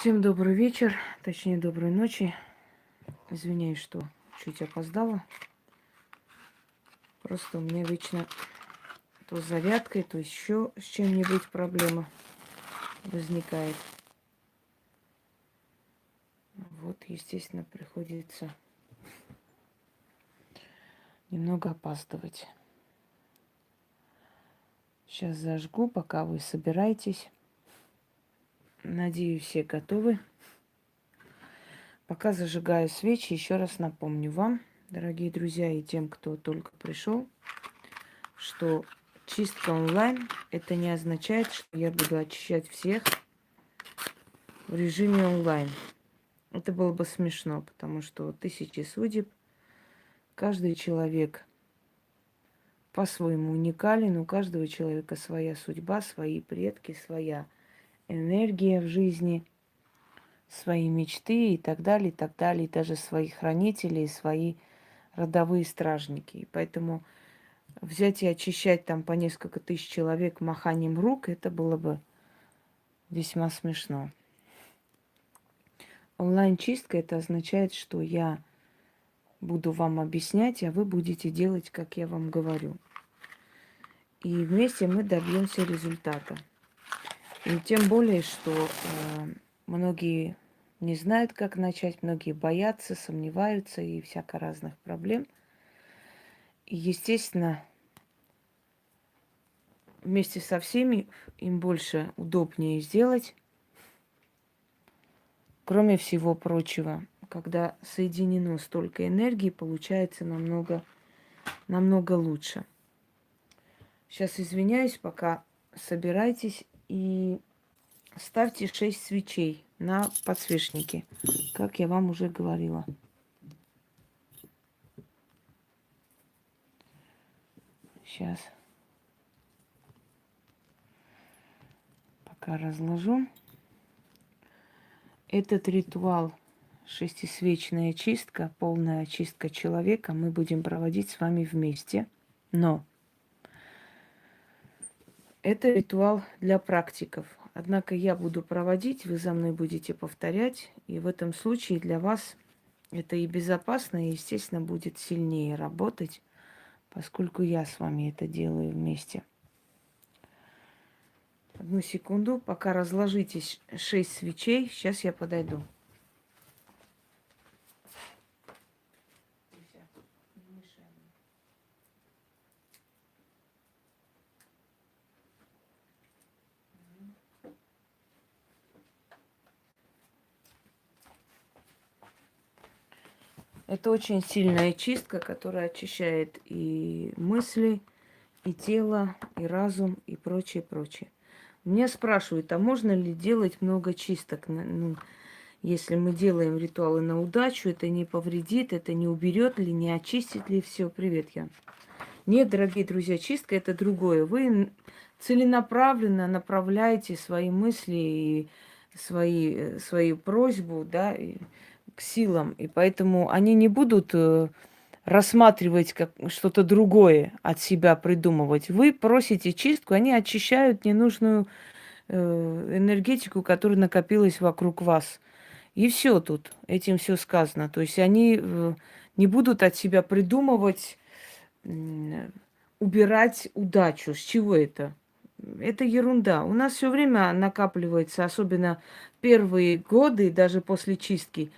Всем добрый вечер, точнее доброй ночи. Извиняюсь, что чуть опоздала. Просто у меня вечно то с зарядкой, то еще с чем-нибудь проблема возникает. Вот, естественно, приходится немного опаздывать. Сейчас зажгу, пока вы собираетесь. Надеюсь, все готовы. Пока зажигаю свечи, еще раз напомню вам, дорогие друзья, и тем, кто только пришел, что чистка онлайн – это не означает, что я буду очищать всех в режиме онлайн. Это было бы смешно, потому что тысячи судеб, каждый человек по-своему уникален, у каждого человека своя судьба, свои предки, своя энергия в жизни, свои мечты и так далее, и так далее, и даже свои хранители, и свои родовые стражники. И поэтому взять и очищать там по несколько тысяч человек маханием рук, это было бы весьма смешно. Онлайн-чистка – это означает, что я буду вам объяснять, а вы будете делать, как я вам говорю. И вместе мы добьемся результата. И тем более, что многие не знают, как начать, многие боятся, сомневаются и всяко разных проблем. И, естественно, вместе со всеми им больше удобнее сделать. Кроме всего прочего, когда соединено столько энергии, получается намного лучше. Сейчас извиняюсь, пока собирайтесь и ставьте 6 свечей на подсвечнике, как я вам уже говорила. Сейчас пока разложу. Этот ритуал шестисвечная чистка, полная очистка человека мы будем проводить с вами вместе. Но это ритуал для практиков. Однако я буду проводить, вы за мной будете повторять. И в этом случае для вас это и безопасно, и, естественно, будет сильнее работать, поскольку я с вами это делаю вместе. Одну секунду, пока разложитесь 6 свечей, сейчас я подойду. Это очень сильная чистка, которая очищает и мысли, и тело, и разум, и прочее, прочее. Меня спрашивают, а можно ли делать много чисток? Ну, если мы делаем ритуалы на удачу, это не повредит, это не уберет ли, не очистит ли все? Привет, Ян. Нет, дорогие друзья, чистка – это другое. Вы целенаправленно направляете свои мысли и свою просьбу, да, к силам. И поэтому они не будут рассматривать как что-то другое от себя придумывать. Вы просите чистку, они очищают ненужную энергетику, которая накопилась вокруг вас. И все тут, этим все сказано. То есть они не будут от себя придумывать, убирать удачу. С чего это? Это ерунда. У нас все время накапливается, особенно первые годы, даже после чистки.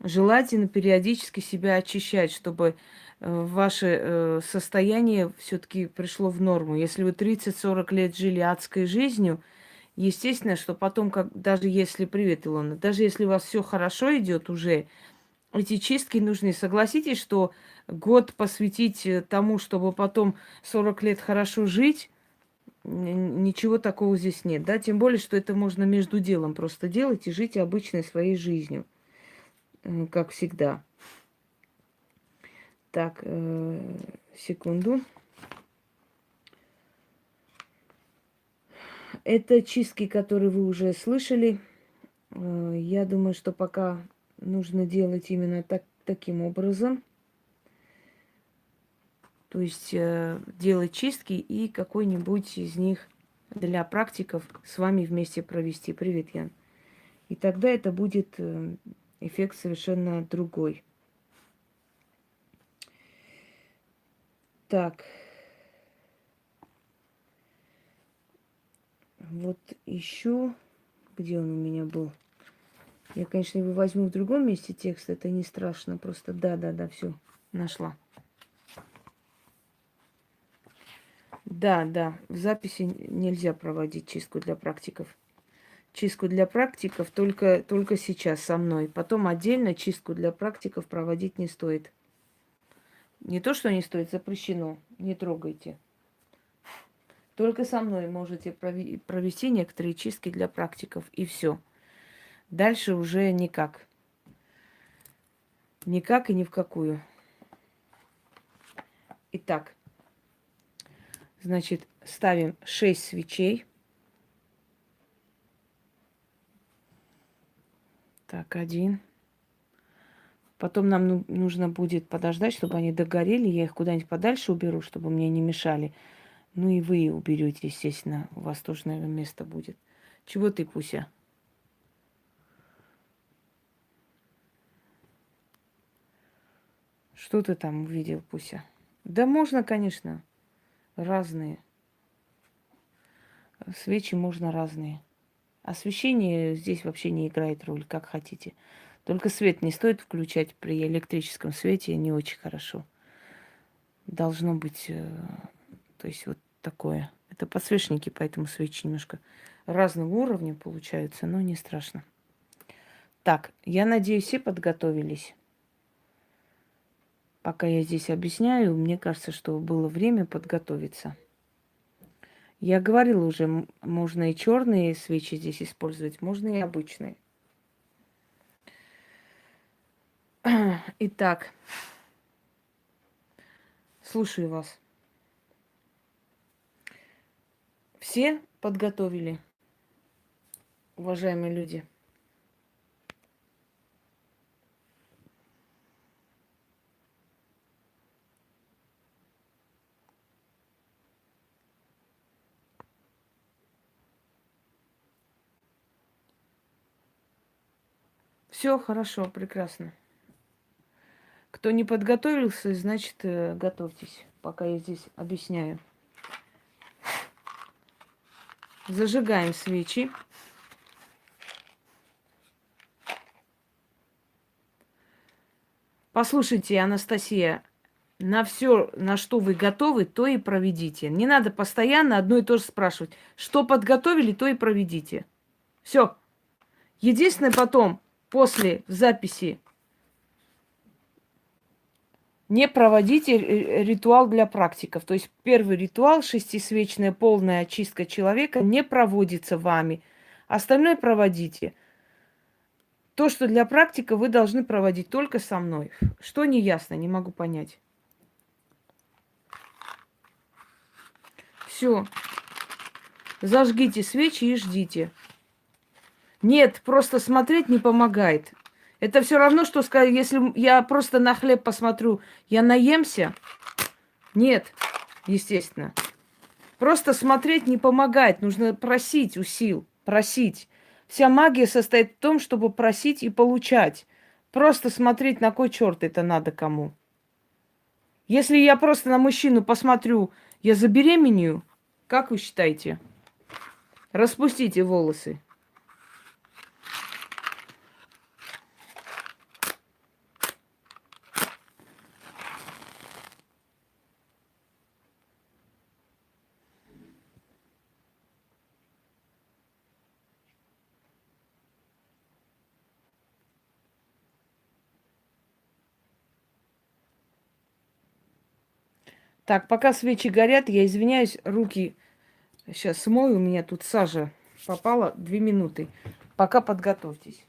Желательно периодически себя очищать, чтобы ваше состояние все-таки пришло в норму. Если вы 30-40 лет жили адской жизнью, естественно, что потом, даже если, привет, Илона, даже если у вас все хорошо идет уже, эти чистки нужны. Согласитесь, что год посвятить тому, чтобы потом 40 лет хорошо жить, ничего такого здесь нет, да? Тем более, что это можно между делом просто делать и жить обычной своей жизнью, как всегда. Так, секунду. Это чистки, которые вы уже слышали. Я думаю, что пока нужно делать именно таким образом. То есть делать чистки и какой-нибудь из них для практиков с вами вместе провести. Привет, Ян. И тогда это будет эффект совершенно другой. Так. Вот еще, где он у меня был? Я, конечно, его возьму в другом месте текста, это не страшно. Просто да, все, нашла. Да, в записи нельзя проводить чистку для практиков. Чистку для практиков только сейчас со мной. Потом отдельно чистку для практиков проводить не стоит. Не то, что не стоит, запрещено. Не трогайте. Только со мной можете провести некоторые чистки для практиков, и все. Дальше уже никак. Никак и ни в какую. Итак, значит, ставим 6 свечей. Так, 1. Потом нам нужно будет подождать, чтобы они догорели. Я их куда-нибудь подальше уберу, чтобы мне не мешали. Ну и вы уберете, естественно. У вас тоже, наверное, место будет. Чего ты, Пуся? Что ты там увидел, Пуся? Да можно, конечно. Разные. Свечи можно разные. Освещение здесь вообще не играет роль, как хотите. Только свет не стоит включать при электрическом свете, не очень хорошо. Должно быть, то есть вот такое. Это подсвечники, поэтому свечи немножко разного уровня получаются, но не страшно. Так, я надеюсь, все подготовились. Пока я здесь объясняю, мне кажется, что было время подготовиться. Я говорила уже, можно и черные свечи здесь использовать, можно и обычные. Итак, слушаю вас. Все подготовили, уважаемые люди? Все хорошо, прекрасно. Кто не подготовился, значит, готовьтесь, пока я здесь объясняю. Зажигаем свечи. Послушайте, Анастасия, на все, на что вы готовы, то и проведите. Не надо постоянно одно и то же спрашивать. Что подготовили, то и проведите. Все. Единственное потом, после записи, не проводите ритуал для практиков. То есть первый ритуал, шестисвечная полная очистка человека, не проводится вами. Остальное проводите. То, что для практика, вы должны проводить только со мной. Что не ясно, не могу понять. Все. Зажгите свечи и ждите. Нет, просто смотреть не помогает. Это все равно, что сказать, если я просто на хлеб посмотрю, я наемся. Нет, естественно. Просто смотреть не помогает. Нужно просить у сил. Просить. Вся магия состоит в том, чтобы просить и получать. Просто смотреть, на кой черт это надо кому. Если я просто на мужчину посмотрю, я забеременею, как вы считаете? Распустите волосы. Так, пока свечи горят, я извиняюсь, руки сейчас смою, у меня тут сажа попала, 2 минуты. Пока подготовьтесь.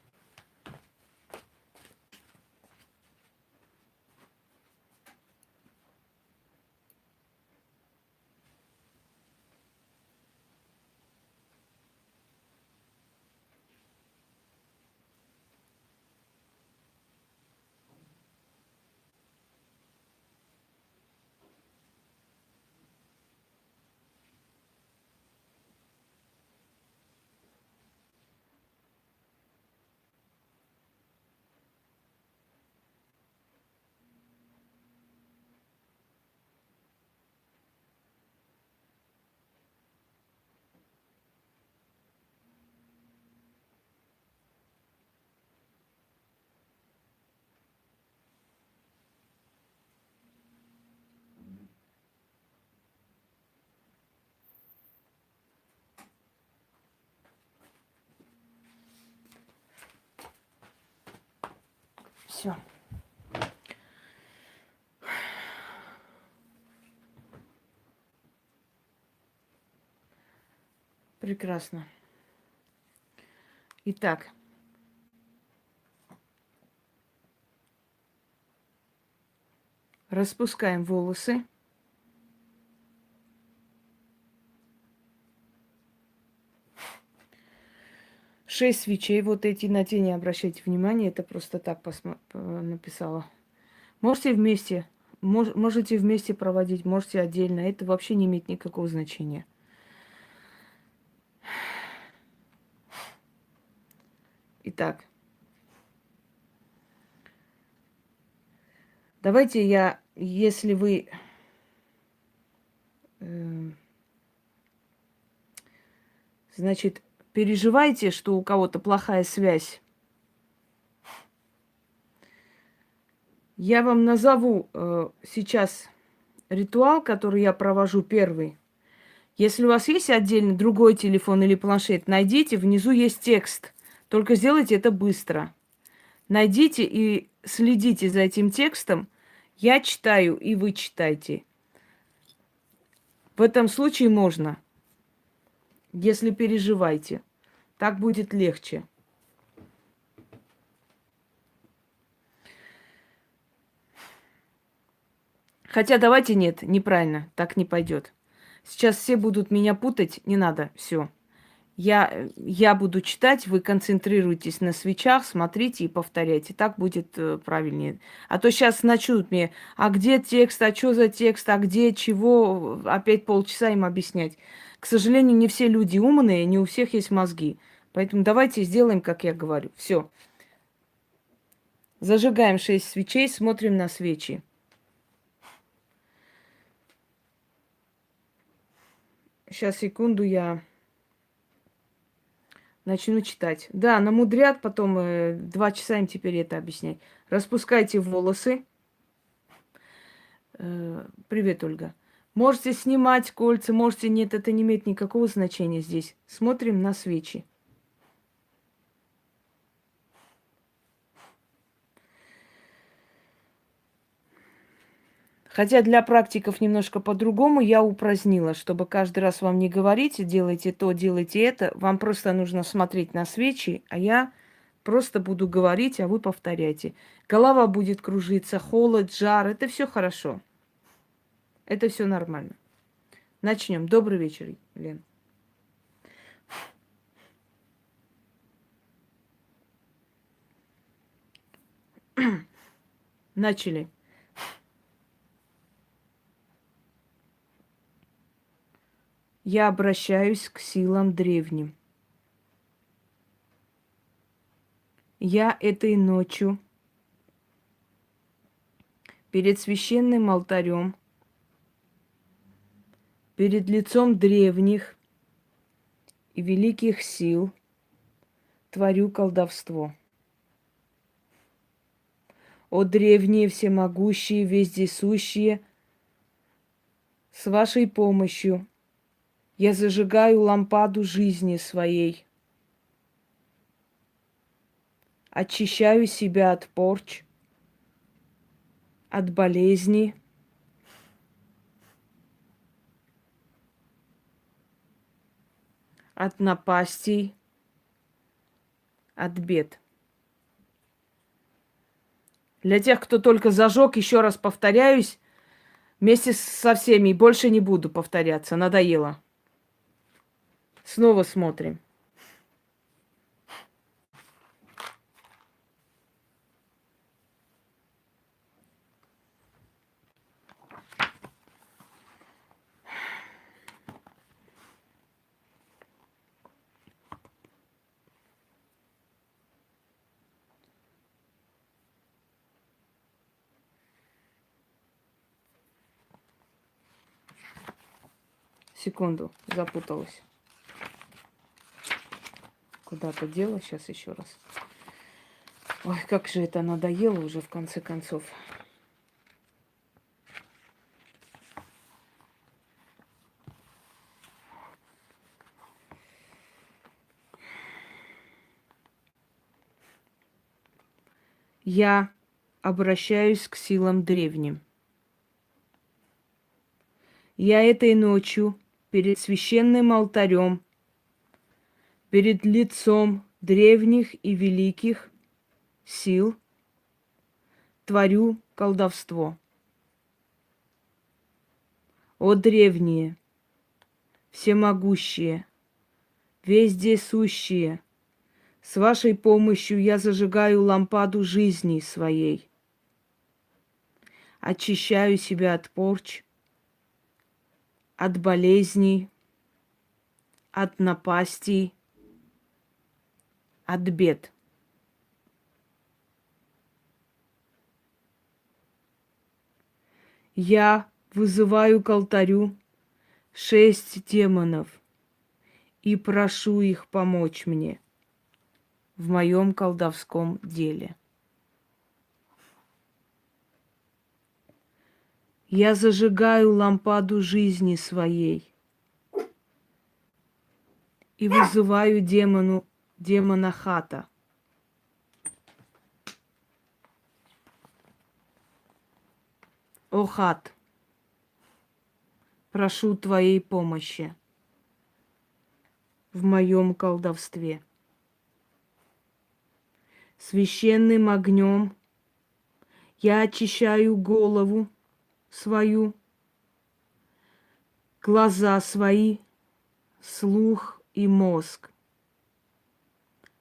Все. Прекрасно. Итак. Распускаем волосы. Шесть свечей. Вот эти на те не обращайте внимания. Это просто так написала. Можете вместе. Можете вместе проводить, можете отдельно. Это вообще не имеет никакого значения. Итак. Давайте я, если вы значит, переживаете, что у кого-то плохая связь, я вам назову сейчас ритуал, который я провожу первый. Если у вас есть отдельно другой телефон или планшет, найдите, внизу есть текст. Только сделайте это быстро. Найдите и следите за этим текстом. Я читаю, и вы читайте. В этом случае можно, если переживаете. Так будет легче. Хотя давайте нет, неправильно, так не пойдет. Сейчас все будут меня путать, не надо, все. Я буду читать, вы концентрируйтесь на свечах, смотрите и повторяйте. Так будет правильнее. А то сейчас начнут мне, а где текст, а что за текст, а где чего, опять полчаса им объяснять. К сожалению, не все люди умные, не у всех есть мозги. Поэтому давайте сделаем, как я говорю. Все. Зажигаем 6 свечей, смотрим на свечи. Сейчас, секунду, я начну читать. Да, намудрят, потом 2 часа им теперь это объяснять. Распускайте волосы. Привет, Ольга. Можете снимать кольца, можете нет, это не имеет никакого значения здесь. Смотрим на свечи. Хотя для практиков немножко по-другому я упразднила, чтобы каждый раз вам не говорить, делайте то, делайте это. Вам просто нужно смотреть на свечи, а я просто буду говорить, а вы повторяйте. Голова будет кружиться, холод, жар, это все хорошо. Это все нормально. Начнем. Добрый вечер, Лен. Начали. Я обращаюсь к силам древним. Я этой ночью перед священным алтарем, перед лицом древних и великих сил творю колдовство. О древние, всемогущие, вездесущие, с вашей помощью я зажигаю лампаду жизни своей, очищаю себя от порч, от болезни, от напастей, от бед. Для тех, кто только зажег, еще раз повторяюсь, вместе со всеми, и больше не буду повторяться, надоело. Снова смотрим. Секунду, запуталась. Куда-то дело, сейчас еще раз. Ой, как же это надоело уже в конце концов. Я обращаюсь к силам древним. Я этой ночью перед священным алтарем, перед лицом древних и великих сил творю колдовство. О древние, всемогущие, везде сущие, с вашей помощью я зажигаю лампаду жизни своей, очищаю себя от порч, от болезней, от напастей, от бед. Я вызываю к алтарю 6 демонов и прошу их помочь мне в моем колдовском деле. Я зажигаю лампаду жизни своей и вызываю демона Хата. О Хат, прошу твоей помощи в моем колдовстве. Священным огнем я очищаю голову свою, глаза свои, слух и мозг.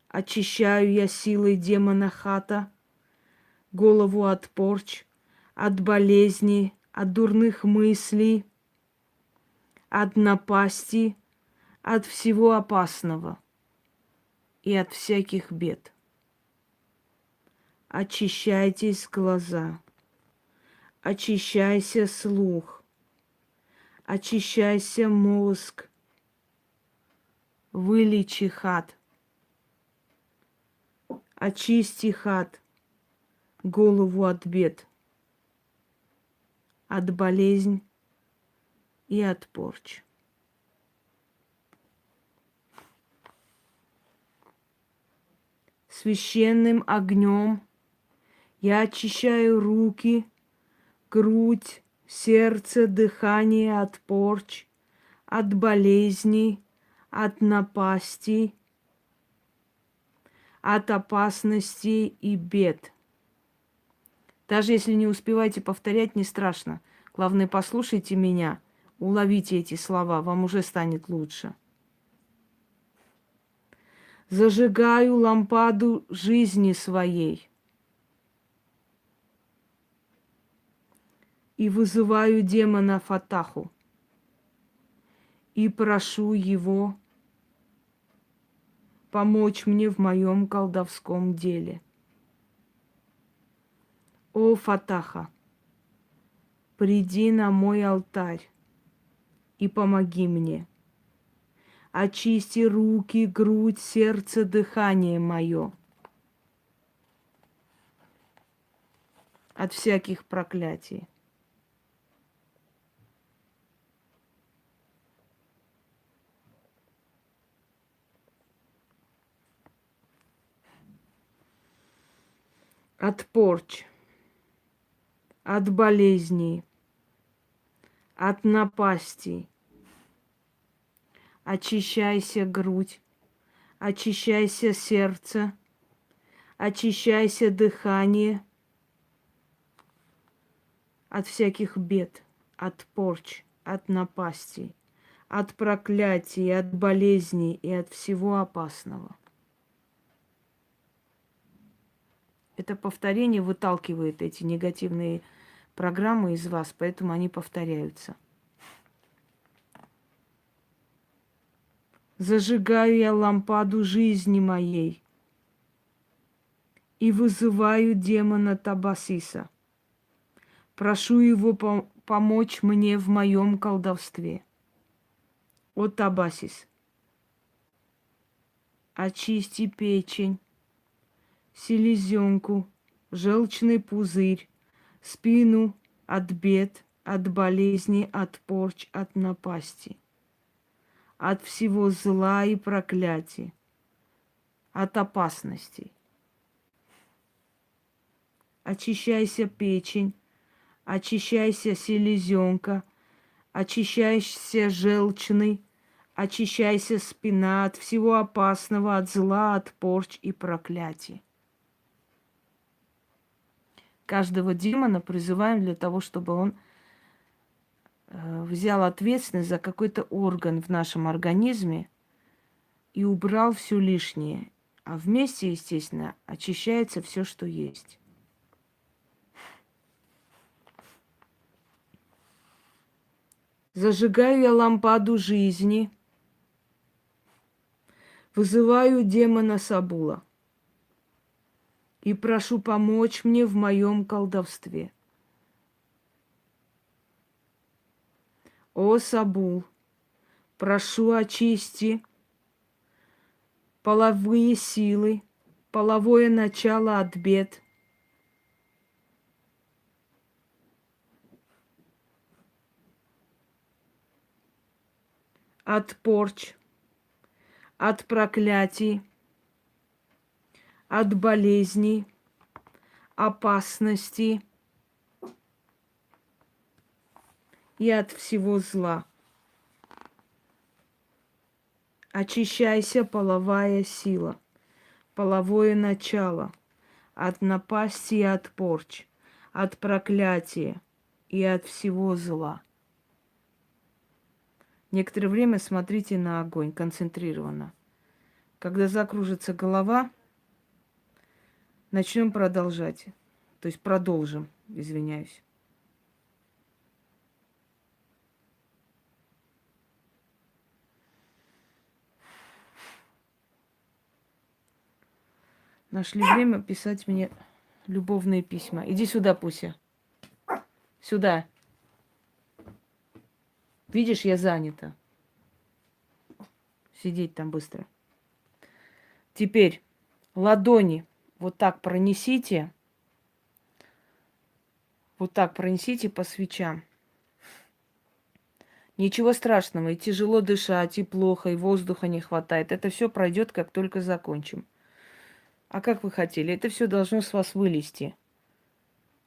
Очищаю я силой демона Хата голову от порч, от болезней, от дурных мыслей, от напасти, от всего опасного и от всяких бед. Очищайтесь глаза, очищайся слух, очищайся мозг, вылечи Хат, очисти Хат голову от бед, от болезнь и от порч. Священным огнем я очищаю руки, грудь, сердце, дыхание от порч, от болезней, от напастей, от опасностей и бед. Даже если не успеваете повторять, не страшно. Главное, послушайте меня, уловите эти слова, вам уже станет лучше. Зажигаю лампаду жизни своей и вызываю демона Фатаху и прошу его помочь мне в моем колдовском деле. О Фатаха, приди на мой алтарь и помоги мне. Очисти руки, грудь, сердце, дыхание мое от всяких проклятий. От порч, от болезней, от напастей. Очищайся грудь, очищайся сердце, очищайся дыхание от всяких бед, от порч, от напастей, от проклятий, от болезней и от всего опасного. Это повторение выталкивает эти негативные программы из вас, поэтому они повторяются. Зажигаю я лампаду жизни моей и вызываю демона Табасиса. Прошу его помочь мне в моем колдовстве. О Табасис, очисти печень, селезенку, желчный пузырь, спину от бед, от болезней, от порч, от напасти, от всего зла и проклятий, от опасностей. очищайся печень, очищайся селезенка, очищайся желчный, очищайся спина от всего опасного, от зла, от порч и проклятий. Каждого демона призываем для того, чтобы он взял ответственность за какой-то орган в нашем организме и убрал все лишнее. А вместе, естественно, очищается все, что есть. Зажигаю я лампаду жизни, вызываю демона Сабула и прошу помочь мне в моем колдовстве. О, Сабул, прошу очисти половые силы, половое начало от бед. От порч, от проклятий, от болезней, опасностей и от всего зла. Очищайся, половая сила, половое начало, от напасти и от порч, от проклятия и от всего зла. Некоторое время смотрите на огонь концентрированно. Когда закружится голова, начнем продолжать. То есть продолжим, извиняюсь. Нашли время писать мне любовные письма. Иди сюда, Пуся. Сюда. Видишь, я занята. Сидеть там быстро. Теперь ладони вот так пронесите. Вот так пронесите по свечам. Ничего страшного, и тяжело дышать, и плохо, и воздуха не хватает. Это все пройдет, как только закончим. А как вы хотели? Это все должно с вас вылезти.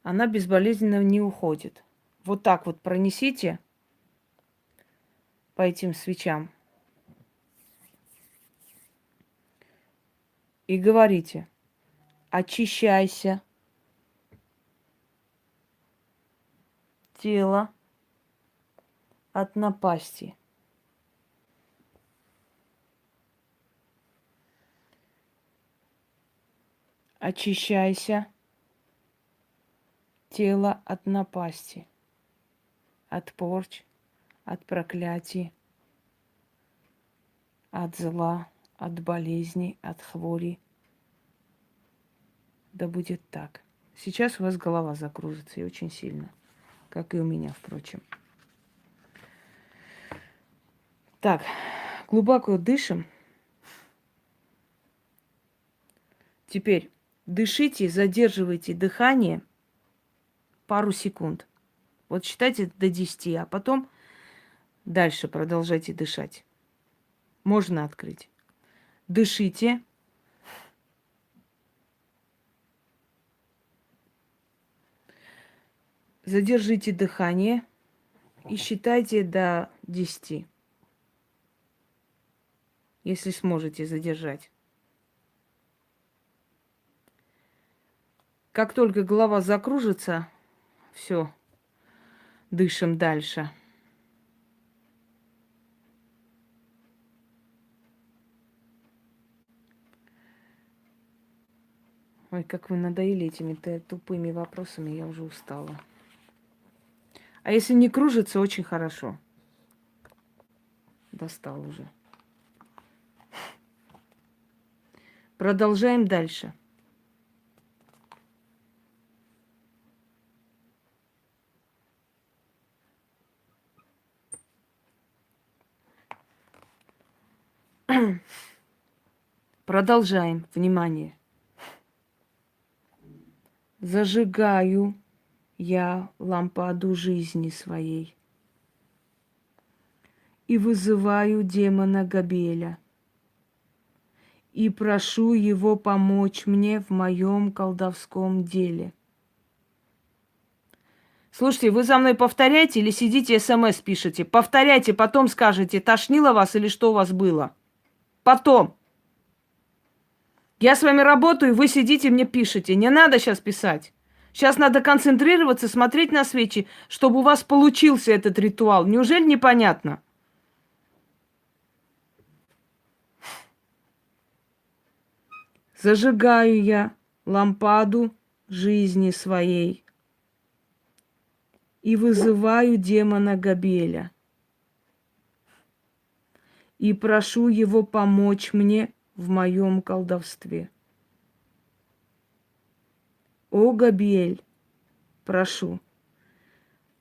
Она безболезненно не уходит. Вот так вот пронесите по этим свечам. И говорите: очищайся, тело от напасти. Очищайся, тело от напасти, от порч, от проклятий, от зла, от болезней, от хвори. Да будет так. Сейчас у вас голова закружится и очень сильно, как и у меня, впрочем. Так, глубоко дышим. Теперь дышите, задерживайте дыхание пару секунд. Вот считайте до 10, а потом дальше продолжайте дышать. Можно открыть. Дышите. Задержите дыхание и считайте до 10, если сможете задержать. Как только голова закружится, все, дышим дальше. Ой, как вы надоели этими тупыми вопросами, я уже устала. А если не кружится, очень хорошо. Достал уже. Продолжаем дальше. Продолжаем. Внимание. Зажигаю я лампаду жизни своей и вызываю демона Габеля и прошу его помочь мне в моем колдовском деле. Слушайте, вы за мной повторяйте или сидите СМС пишете? Повторяйте, потом скажете, тошнило вас или что у вас было. Потом. Я с вами работаю, вы сидите, мне пишете. Не надо сейчас писать. Сейчас надо концентрироваться, смотреть на свечи, чтобы у вас получился этот ритуал. Неужели непонятно? Зажигаю я лампаду жизни своей и вызываю демона Габриэля. И прошу его помочь мне в моем колдовстве. О, Габриэль, прошу,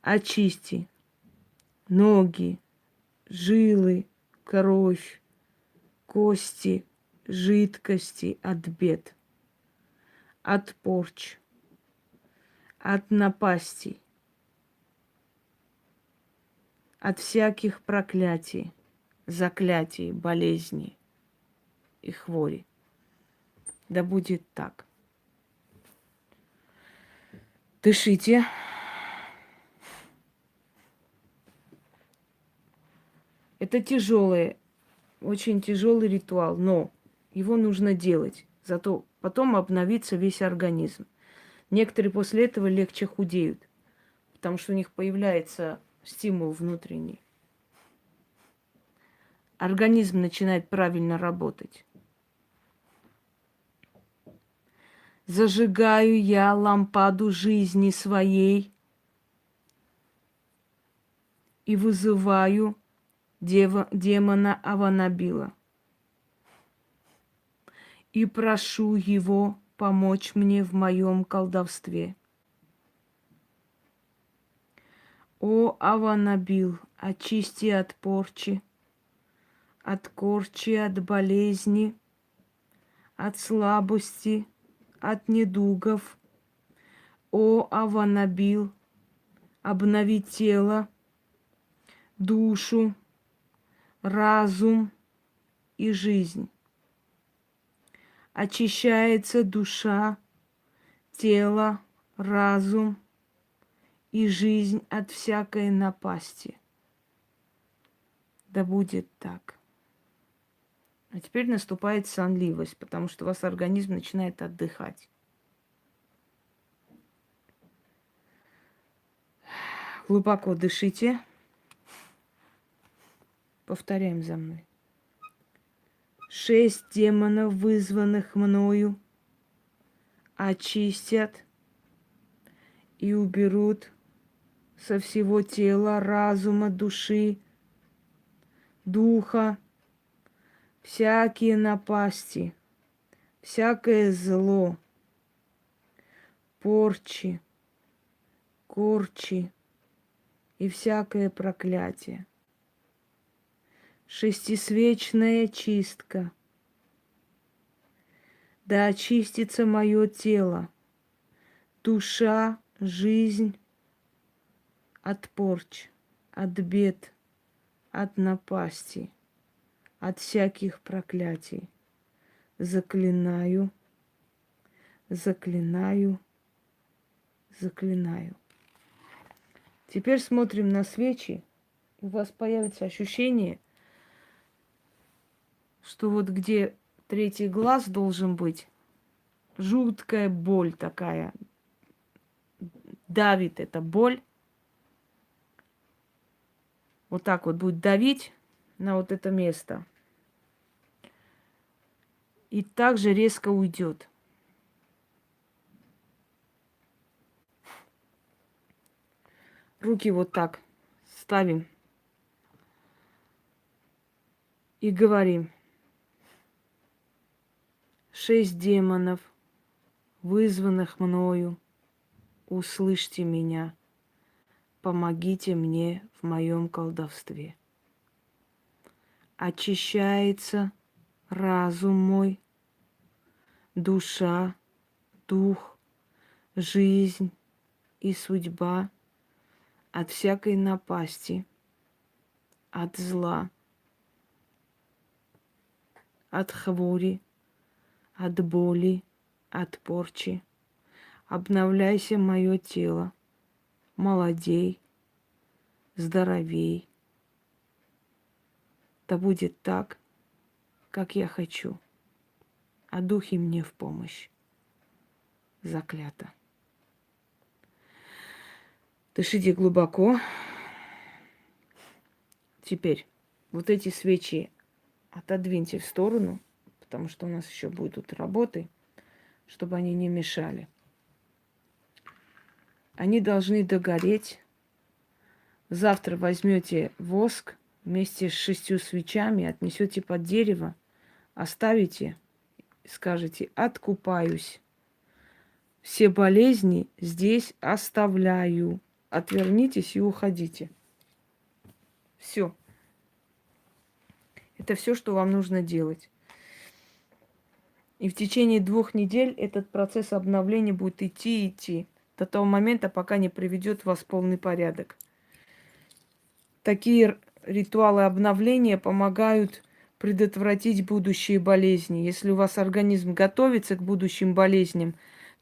очисти ноги, жилы, кровь, кости, жидкости от бед, от порч, от напастей, от всяких проклятий, заклятий, болезней и хвори. Да будет так. Дышите. Это тяжелый, очень тяжелый ритуал, но его нужно делать. Зато потом обновится весь организм. Некоторые после этого легче худеют, потому что у них появляется стимул внутренний. Организм начинает правильно работать. Зажигаю я лампаду жизни своей и вызываю демона Аванабила. И прошу его помочь мне в моем колдовстве. О, Аванабил, очисти от порчи, от корчи, от болезни, от слабости, от недугов. О, Аванабил, обнови тело, душу, разум и жизнь. Очищается душа, тело, разум и жизнь от всякой напасти. Да будет так. А теперь наступает сонливость, потому что у вас организм начинает отдыхать. Глубоко дышите. Повторяем за мной. 6 демонов, вызванных мною, очистят и уберут со всего тела, разума, души, духа, всякие напасти, всякое зло, порчи, корчи и всякое проклятие. Шестисвечная чистка. Да очистится мое тело, душа, жизнь от порч, от бед, от напасти, от всяких проклятий. Заклинаю, заклинаю, заклинаю. Теперь смотрим на свечи. У вас появится ощущение, что вот где третий глаз должен быть, жуткая боль такая. Давит эта боль. Вот так вот будет давить на вот это место. И также резко уйдет. Руки вот так ставим. И говорим. 6 демонов, вызванных мною, услышьте меня, помогите мне в моем колдовстве. Очищается разум мой, душа, дух, жизнь и судьба от всякой напасти, от зла, от хвори, от боли, от порчи. Обновляйся мое тело, молодей, здоровей. Да будет так, как я хочу, а духи мне в помощь. Заклято. Дышите глубоко. Теперь вот эти свечи отодвиньте в сторону, потому что у нас еще будут работы, чтобы они не мешали. Они должны догореть. Завтра возьмете воск вместе с 6 свечами, отнесете под дерево, оставите, скажете: откупаюсь. Все болезни здесь оставляю. Отвернитесь и уходите. Все. Это все, что вам нужно делать. И в течение 2 недель этот процесс обновления будет идти и идти. До того момента, пока не приведет вас в полный порядок. Такие ритуалы обновления помогают предотвратить будущие болезни. Если у вас организм готовится к будущим болезням,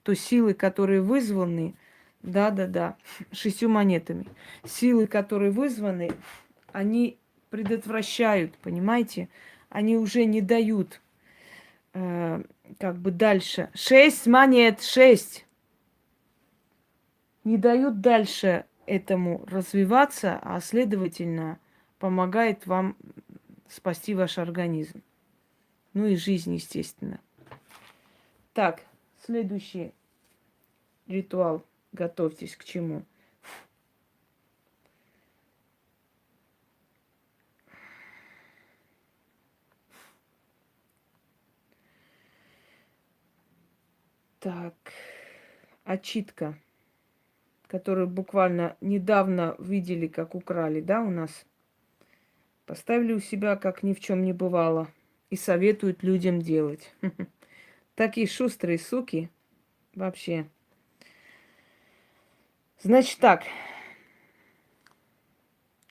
то силы, которые вызваны, да, 6 монетами, силы, которые вызваны, они предотвращают, понимаете? Они уже не дают как бы дальше. 6 монет, 6. Не дают дальше этому развиваться, а следовательно помогает вам спасти ваш организм. Ну и жизнь, естественно. Так, следующий ритуал. Готовьтесь к чему? Так, отчитка, которую буквально недавно видели, как украли, да, у нас. Поставили у себя, как ни в чем не бывало. И советуют людям делать. Такие шустрые суки. Вообще. Значит так.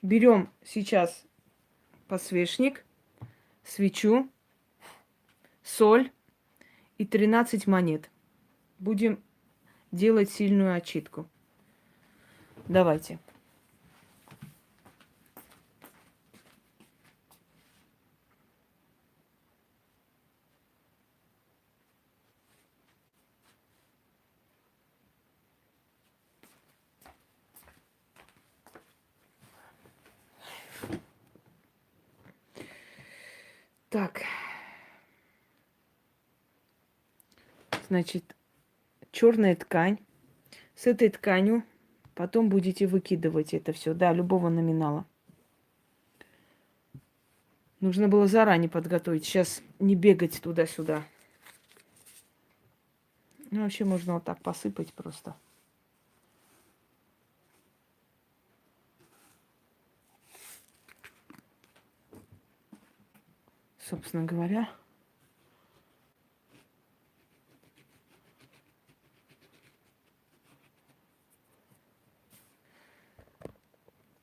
Берем сейчас подсвечник, свечу, соль и 13 монет. Будем делать сильную отчитку. Давайте. Так. Значит, черная ткань. С этой тканью потом будете выкидывать это все, да, любого номинала. Нужно было заранее подготовить. Сейчас не бегать туда-сюда. Ну, вообще можно вот так посыпать просто. Собственно говоря.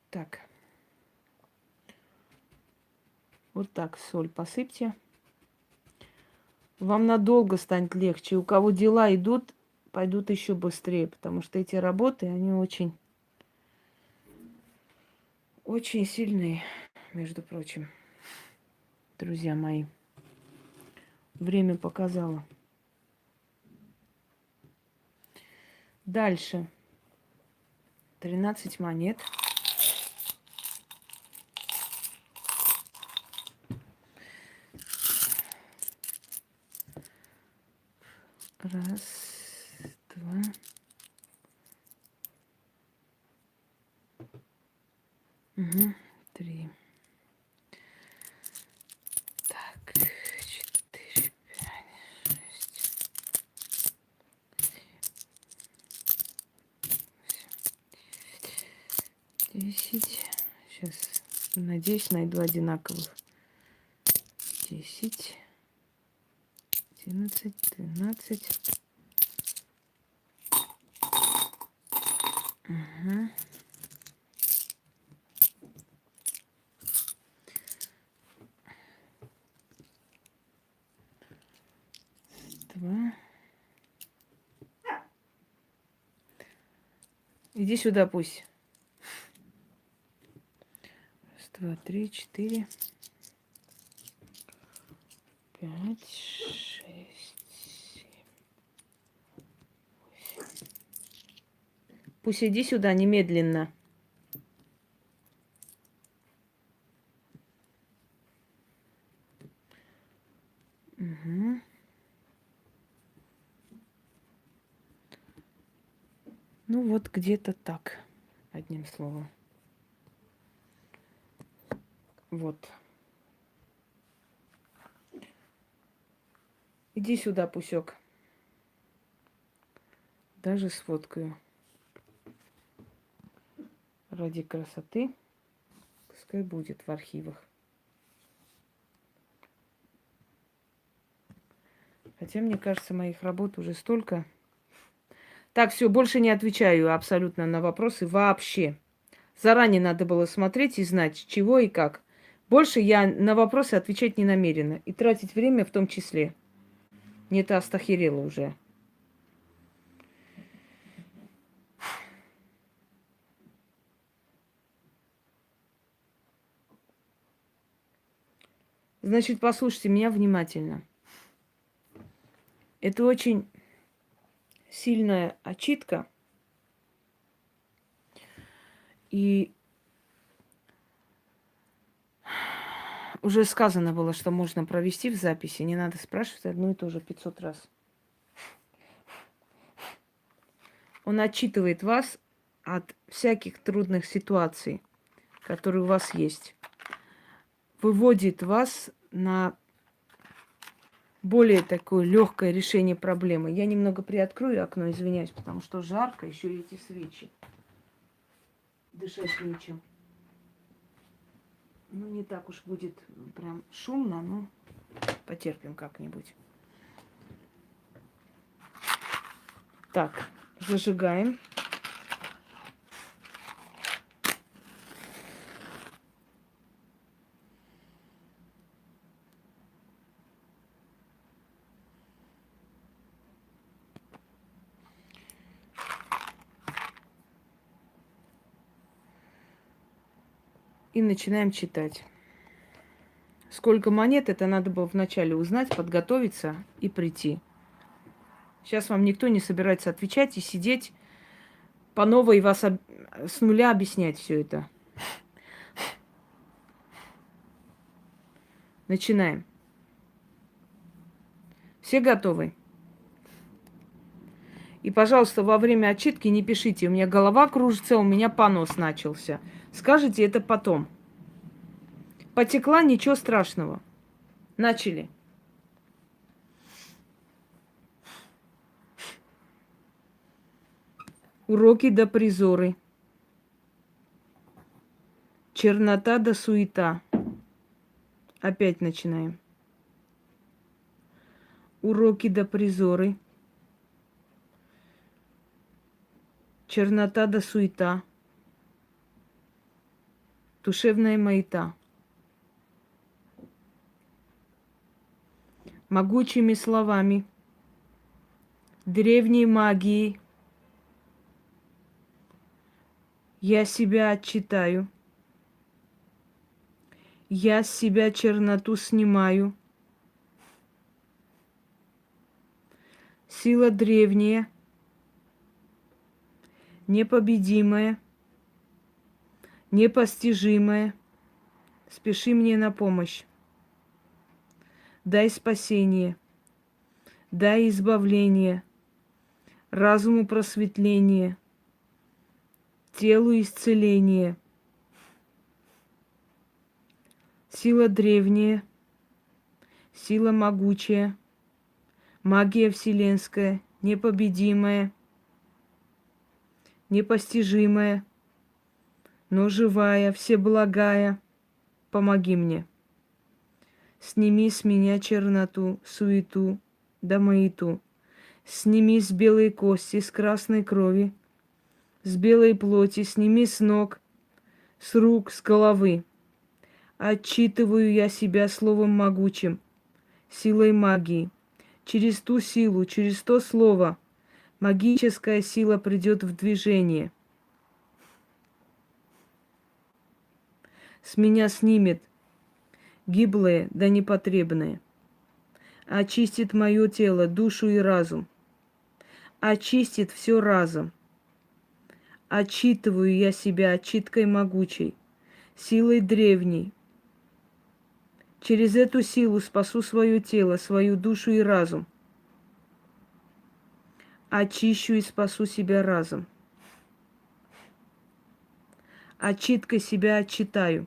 Так. Вот так соль посыпьте. Вам надолго станет легче. У кого дела идут, пойдут еще быстрее, потому что эти работы, они очень, очень сильные, между прочим, друзья мои. Время показало. Дальше. 13 монет. Раз, два. Угу, 3. Так, 4, 5, 6, 10. Сейчас, надеюсь, найду одинаковых. 10, 11, 12. Угу. Два. Иди сюда, пусть. Раз, два, три, четыре, пять, шесть, семь. Пусть иди сюда немедленно. Угу. Ну вот где-то так, одним словом. Вот. Иди сюда, пусек. Даже сфоткаю. Ради красоты. Пускай будет в архивах. Хотя, мне кажется, моих работ уже столько. Так, все, больше не отвечаю абсолютно на вопросы вообще. Заранее надо было смотреть и знать, чего и как. Больше я на вопросы отвечать не намерена. И тратить время в том числе. Мне это остахерело уже. Значит, послушайте меня внимательно. Это очень сильная отчитка. И уже сказано было, что можно провести в записи. Не надо спрашивать одно и то же 500 раз. Он отчитывает вас от всяких трудных ситуаций, которые у вас есть. Выводит вас на более такое легкое решение проблемы. Я немного приоткрою окно, извиняюсь, потому что жарко, еще и эти свечи. Дышать нечем. Ну, не так уж будет прям шумно, но потерпим как-нибудь. Так, зажигаем. И начинаем читать. Сколько монет, это надо было вначале узнать, подготовиться и прийти. Сейчас вам никто не собирается отвечать и сидеть по новой вас с нуля объяснять все это. Начинаем. Все готовы? И, пожалуйста, во время отчитки не пишите: у меня голова кружится, у меня понос начался. Скажите это потом. Потекла, ничего страшного. Начали. Уроки да призоры. Чернота да суета. Опять начинаем. Уроки да призоры. Чернота да суета. Душевная маята. Могучими словами. Древней магией. Я себя отчитаю. Я с себя черноту снимаю. Сила древняя, непобедимая, непостижимая, спеши мне на помощь. Дай спасение, дай избавление, разуму просветление, телу исцеление. Сила древняя, сила могучая, магия вселенская, непобедимая, непостижимая, но живая, всеблагая, помоги мне. Сними с меня черноту, суету да маяту. Сними с белой кости, с красной крови, с белой плоти, сними с ног, с рук, с головы. Отчитываю я себя словом могучим, силой магии. Через ту силу, через то слово магическая сила придет в движение. с меня снимет гиблое да непотребное, очистит мое тело, душу и разум, очистит все разом. Отчитываю я себя отчиткой могучей, силой древней. Через эту силу спасу свое тело, свою душу и разум. Очищу и спасу себя разом. Отчиткой себя отчитаю.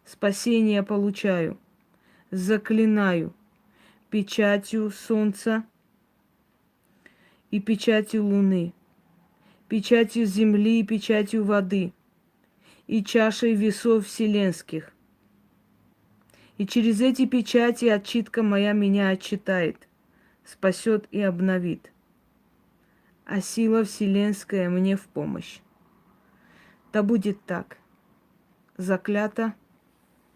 Спасение получаю. Заклинаю печатью солнца и печатью луны, печатью земли и печатью воды, и чашей весов вселенских. И через эти печати отчитка моя меня отчитает, спасет и обновит. А сила вселенская мне в помощь. Да будет так. Заклято,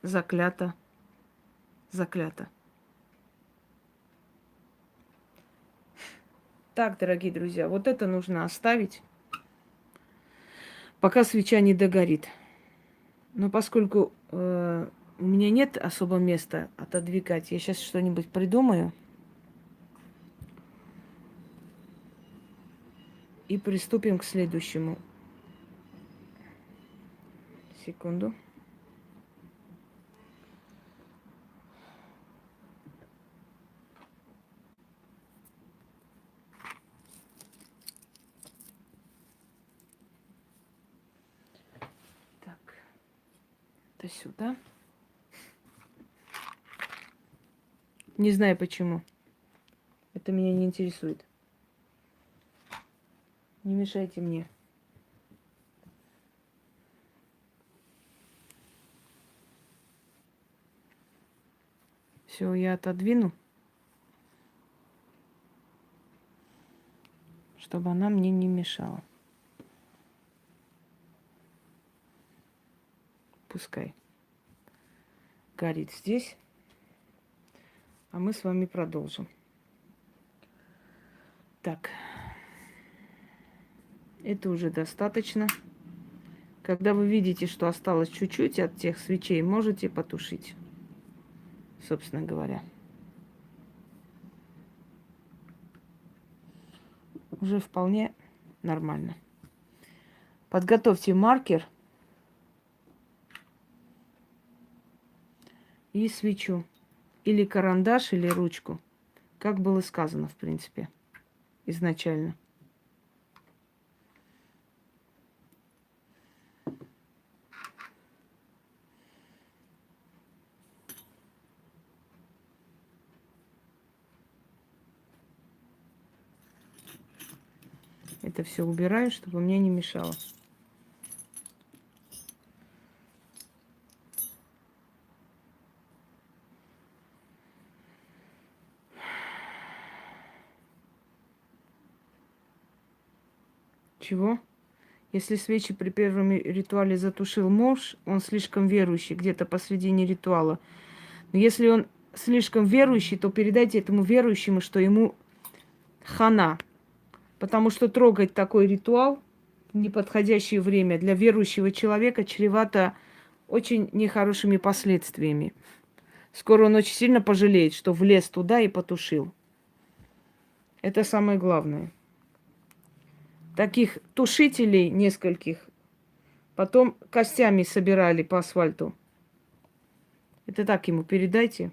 заклято, заклято. Так, дорогие друзья, вот это нужно оставить, пока свеча не догорит. Но поскольку у меня нет особо места отодвигать, я сейчас что-нибудь придумаю и приступим к следующему. Секунду. Так, это сюда. Не знаю почему. Это меня не интересует. Не мешайте мне. Все, я отодвину, чтобы она мне не мешала. Пускай горит здесь, а мы с вами продолжим. Так, это уже достаточно. Когда вы видите, что осталось чуть-чуть от тех свечей, можете потушить, собственно говоря. Уже вполне нормально. Подготовьте маркер и свечу. Или карандаш, или ручку. Как было сказано, в принципе, изначально. Это все убираю, чтобы мне не мешало. Чего? Если свечи при первом ритуале затушил муж, он слишком верующий, где-то посредине ритуала. Но если он слишком верующий, то передайте этому верующему, что ему хана. Потому что трогать такой ритуал в неподходящее время для верующего человека чревато очень нехорошими последствиями. Скоро он очень сильно пожалеет, что влез туда и потушил. Это самое главное. Таких тушителей нескольких потом костями собирали по асфальту. Это так ему передайте.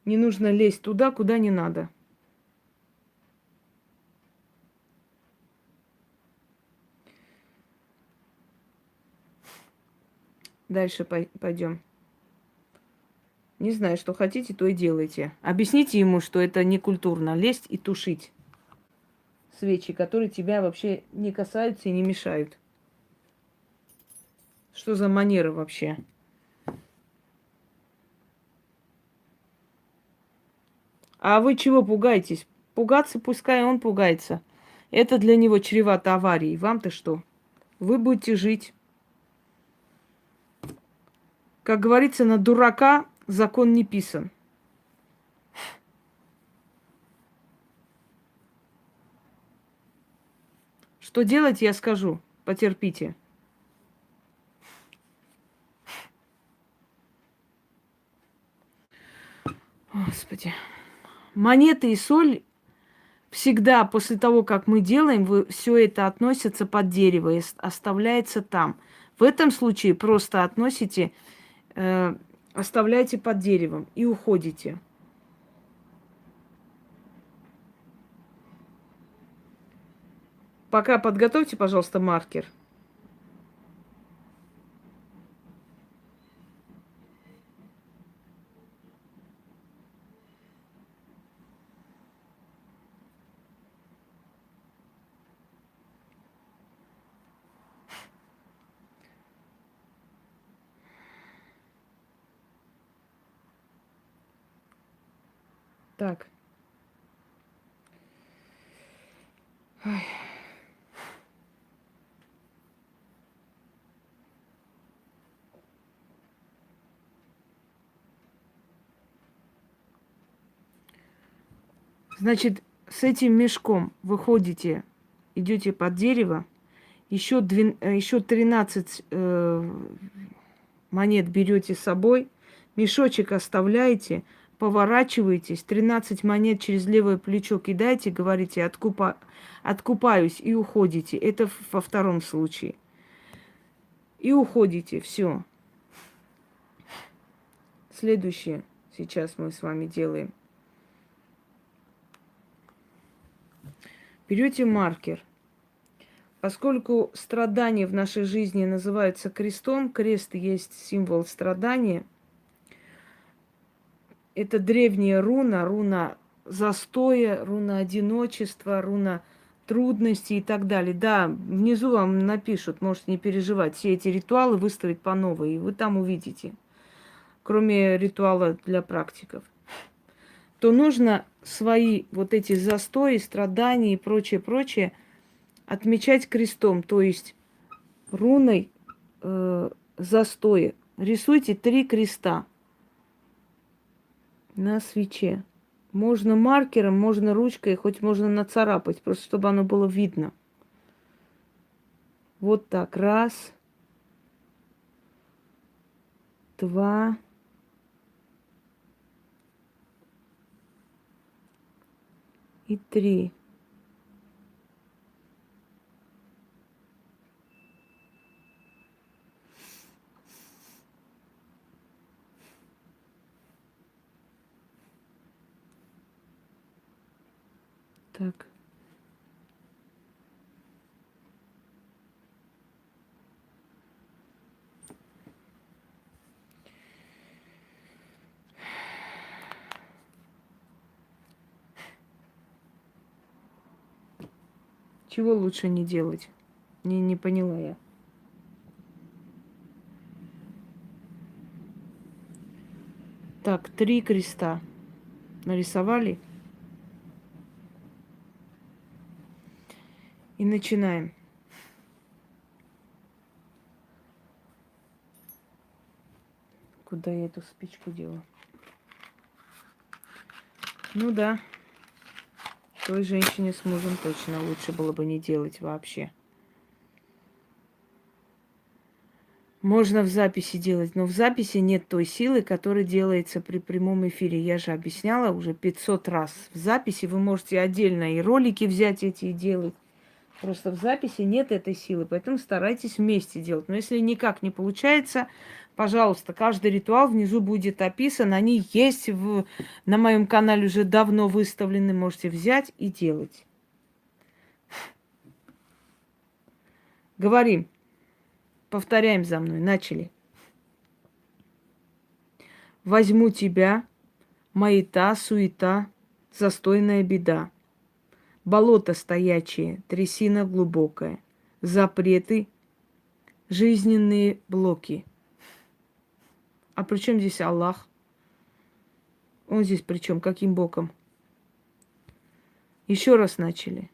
Не нужно лезть туда, куда не надо. Дальше пойдем. Не знаю, что хотите, то и делайте. Объясните ему, что это не культурно лезть и тушить свечи, которые тебя вообще не касаются и не мешают. Что за манера вообще? А вы чего пугаетесь? Пугаться, пускай он пугается. Это для него чревато аварией. Вам-то что? Вы будете жить. Как говорится, на дурака закон не писан. Что делать, я скажу. Потерпите. монеты и соль всегда после того, как мы делаем, все это относится под дерево и оставляется там. В этом случае просто относите, оставляете под деревом и уходите. Пока подготовьте, пожалуйста, маркер. Так. Ой. Значит, с этим мешком выходите, идете под дерево, еще 13 монет берете с собой, мешочек оставляете, поворачиваетесь, 13 монет через левое плечо кидаете, говорите откупаюсь и уходите. Это во втором случае. И уходите, все. Следующее сейчас мы с вами делаем. Берете маркер. Поскольку страдания в нашей жизни называются крестом, крест есть символ страдания. Это древняя руна, руна застоя, руна одиночества, руна трудностей и так далее. Да, внизу вам напишут, можете не переживать, все эти ритуалы выставить по новой, и вы там увидите, кроме ритуала для практиков. То нужно свои вот эти застои, страдания и прочее отмечать крестом, то есть руной застоя. Рисуйте 3 креста на свече. Можно маркером, можно ручкой, хоть можно нацарапать, просто чтобы оно было видно. Вот так. 1, 2, и 3. Так. Чего лучше не делать? Не поняла я. Так, 3 креста нарисовали. И начинаем. Куда я эту спичку делаю? Ну да. Той женщине с мужем точно лучше было бы не делать вообще. Можно в записи делать, но в записи нет той силы, которая делается при прямом эфире. Я же объясняла уже 500 раз. В записи вы можете отдельно и ролики взять эти и делать. Просто в записи нет этой силы, поэтому старайтесь вместе делать. Но если никак не получается, пожалуйста, каждый ритуал внизу будет описан. Они есть на моем канале уже давно выставлены. Можете взять и делать. Говорим. Повторяем за мной. Начали. Возьму тебя, маята, суета, застойная беда. Болото стоячее, трясина глубокая, запреты, жизненные блоки. А при чем здесь Аллах? Он здесь при чем? Каким боком? Еще раз начали.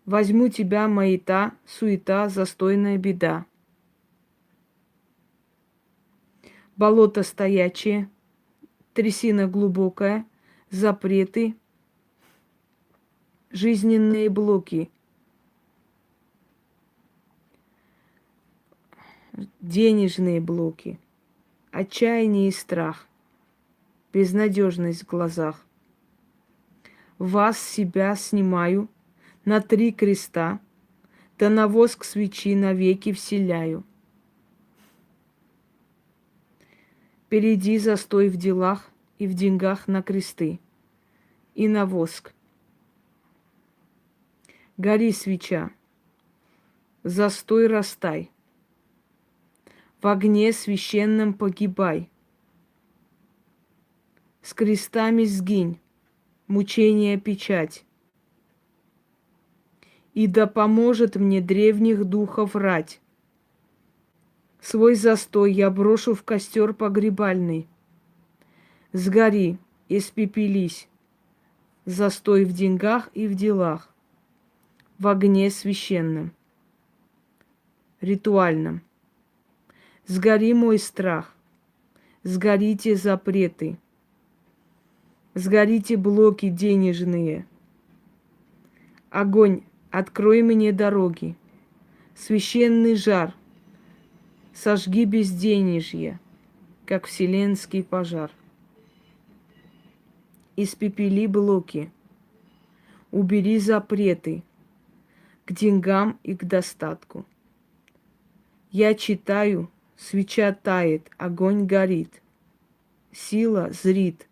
Возьму тебя, маята, суета, застойная беда. Болото стоячее, трясина глубокая, запреты, жизненные блоки, денежные блоки, отчаяние и страх, безнадежность в глазах, вас себя снимаю, на 3 креста, да на воск свечи навеки вселяю. Впереди застой в делах и в деньгах на кресты и на воск. Гори свеча, застой растай, в огне священном погибай. С крестами сгинь, мучения печать. И да поможет мне древних духов рать. Свой застой я брошу в костер погребальный. Сгори, испепелись, застой в деньгах и в делах, в огне священном, ритуальном. Сгори мой страх, сгорите запреты, сгорите блоки денежные. Огонь, открой мне дороги, священный жар, сожги безденежье, как вселенский пожар. Испепели блоки, убери запреты к деньгам и к достатку. Я читаю, свеча тает, огонь горит, сила зрит.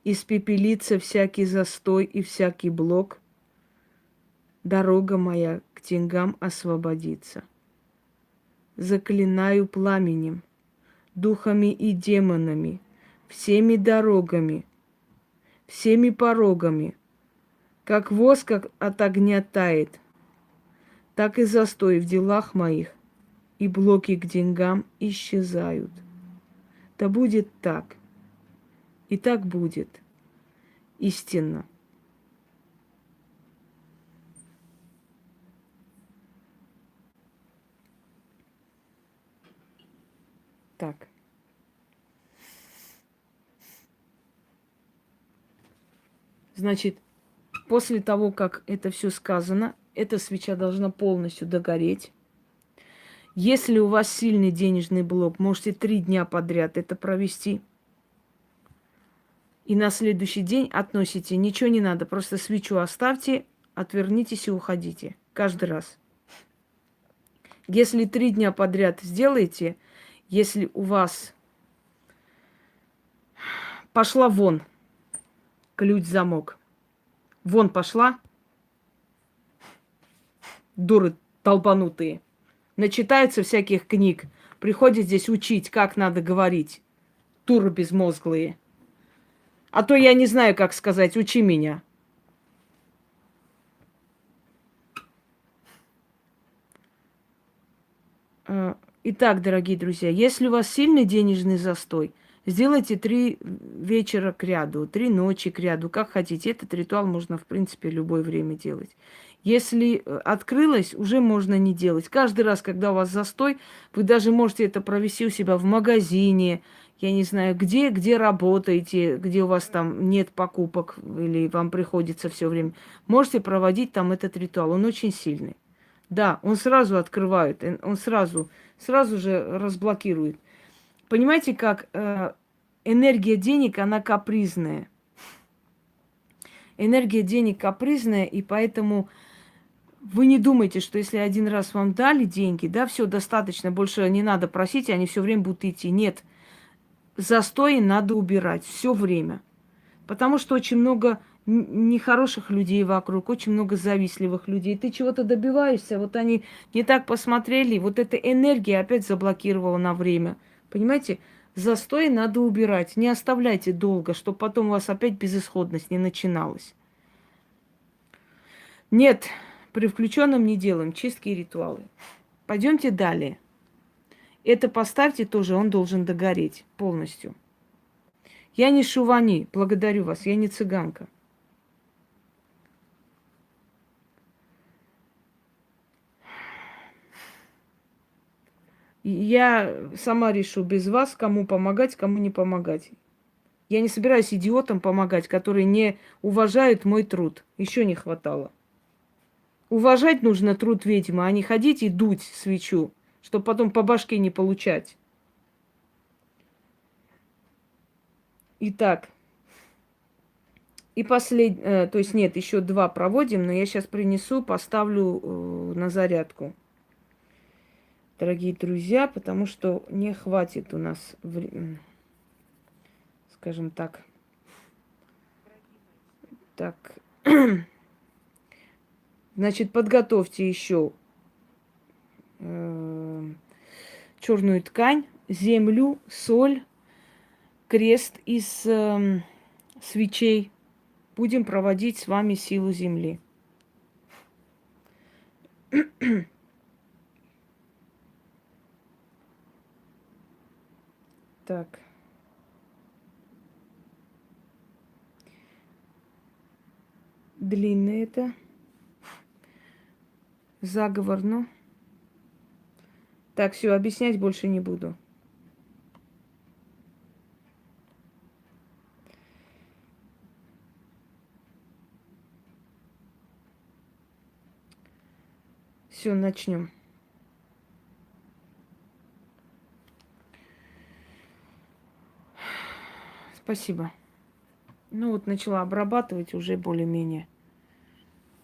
Испепелится всякий застой и всякий блок, дорога моя к деньгам освободится. Заклинаю пламенем, духами и демонами, всеми дорогами, всеми порогами, как воск от огня тает, так и застой в делах моих, и блоки к деньгам исчезают. Да будет так, и так будет, истинно. Так. Значит, после того, как это все сказано, эта свеча должна полностью догореть. Если у вас сильный денежный блок, можете 3 дня подряд это провести. И на следующий день относите. Ничего не надо, просто свечу оставьте, отвернитесь и уходите. Каждый раз. Если 3 дня подряд сделаете, если у вас пошла вон ключ-замок, вон пошла, дуры толпанутые, начитаются всяких книг, приходят здесь учить, как надо говорить, дуры безмозглые. А то я не знаю, как сказать, учи меня. Итак, дорогие друзья, если у вас сильный денежный застой, сделайте 3 вечера к ряду, 3 ночи к ряду, как хотите. Этот ритуал можно, в принципе, любое время делать. Если открылось, уже можно не делать. Каждый раз, когда у вас застой, вы даже можете это провести у себя в магазине, я не знаю, где работаете, где у вас там нет покупок или вам приходится все время. Можете проводить там этот ритуал, он очень сильный. Да, он сразу открывает, он сразу же разблокирует. Понимаете, как энергия денег, она капризная. Энергия денег капризная, и поэтому вы не думайте, что если один раз вам дали деньги, да, все достаточно, больше не надо просить, и они все время будут идти. Нет, застои надо убирать все время. Потому что очень много нехороших людей вокруг, очень много завистливых людей. Ты чего-то добиваешься, вот они не так посмотрели, вот эта энергия опять заблокировала на время. Понимаете? Застой надо убирать. Не оставляйте долго, чтобы потом у вас опять безысходность не начиналась. Нет, при включенном не делаем чистки и ритуалы. Пойдемте далее. Это поставьте тоже, он должен догореть полностью. Я не шувани, благодарю вас, я не цыганка. Я сама решу без вас, кому помогать, кому не помогать. Я не собираюсь идиотам помогать, которые не уважают мой труд. Еще не хватало. Уважать нужно труд ведьмы, а не ходить и дуть свечу, чтобы потом по башке не получать. Итак, И последний, то есть нет, еще 2 проводим, но я сейчас принесу, поставлю на зарядку, дорогие друзья, потому что не хватит у нас, скажем так, так. Значит, подготовьте еще черную ткань, землю, соль, крест из свечей. Будем проводить с вами силу земли. Так. Длинный это. Заговор, ну. Так, все, объяснять больше не буду. Все, начнем. Спасибо. Ну вот начала обрабатывать уже более-менее.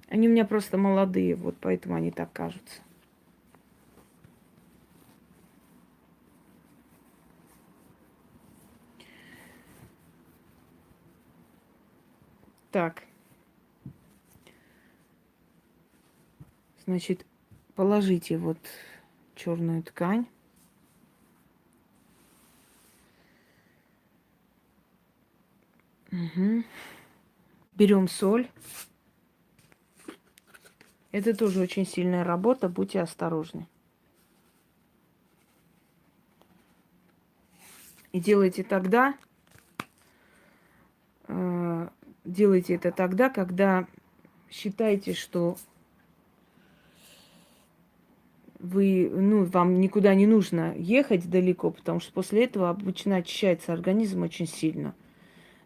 Они у меня просто молодые, вот поэтому они так кажутся. Так. Значит, положите вот черную ткань. Угу. Берем соль. Это тоже очень сильная работа, будьте осторожны. И делайте это тогда, когда считаете, что вам никуда не нужно ехать далеко, потому что после этого обычно очищается организм очень сильно.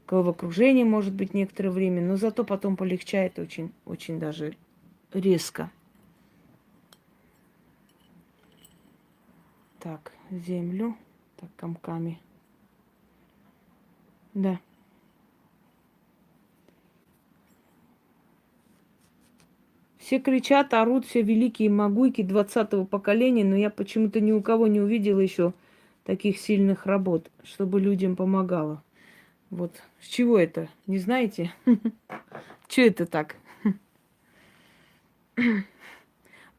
Головокружение может быть некоторое время, но зато потом полегчает очень, очень даже резко. Так, землю, так, комками. Да. Все кричат, орут, все великие могуйки 20-го поколения, но я почему-то ни у кого не увидела еще таких сильных работ, чтобы людям помогало. Вот. С чего это? Не знаете? Че это так?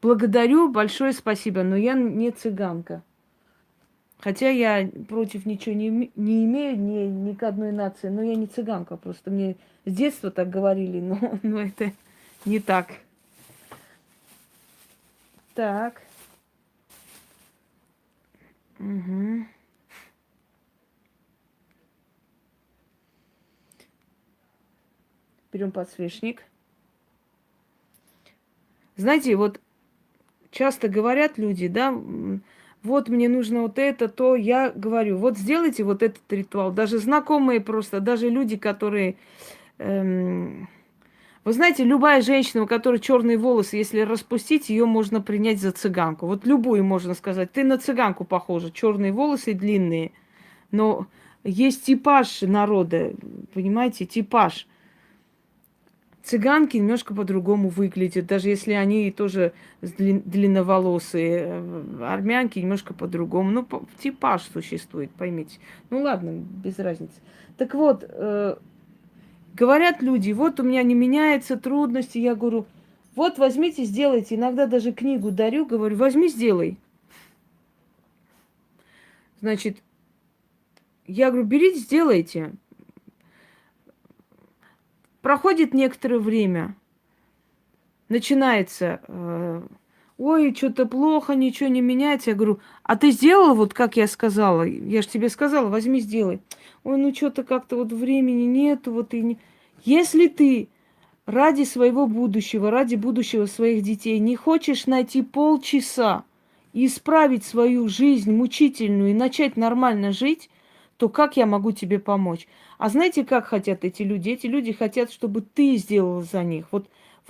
Благодарю, большое спасибо, но я не цыганка. Хотя я против ничего не имею, ни к одной нации, но я не цыганка. Просто мне с детства так говорили, но это не так. Так. Угу. Берем подсвечник. Знаете, вот часто говорят люди, да, вот мне нужно вот это, то я говорю, вот сделайте вот этот ритуал. Даже знакомые просто, даже люди, которые... Вы знаете, любая женщина, у которой черные волосы, если распустить, ее можно принять за цыганку. Вот любую можно сказать. Ты на цыганку похожа. Черные волосы длинные. Но есть типаж народа, понимаете, типаж. Цыганки немножко по-другому выглядят, даже если они тоже длинноволосые. Армянки немножко по-другому. Ну, типаж существует, поймите. Ну, ладно, без разницы. Так вот, говорят люди, вот у меня не меняются трудности. Я говорю, вот возьмите, сделайте. Иногда даже книгу дарю, говорю, возьми, сделай. Значит, я говорю, берите, сделайте. Проходит некоторое время, начинается, ой, что-то плохо, ничего не меняется. Я говорю, а ты сделала вот, как я сказала? Я же тебе сказала, возьми, сделай. Ой, ну что-то как-то вот времени нету, вот и не... Если ты ради своего будущего, ради будущего своих детей не хочешь найти полчаса и исправить свою жизнь мучительную и начать нормально жить, то как я могу тебе помочь? А знаете, как хотят эти люди? Эти люди хотят, чтобы ты сделал за них. Вот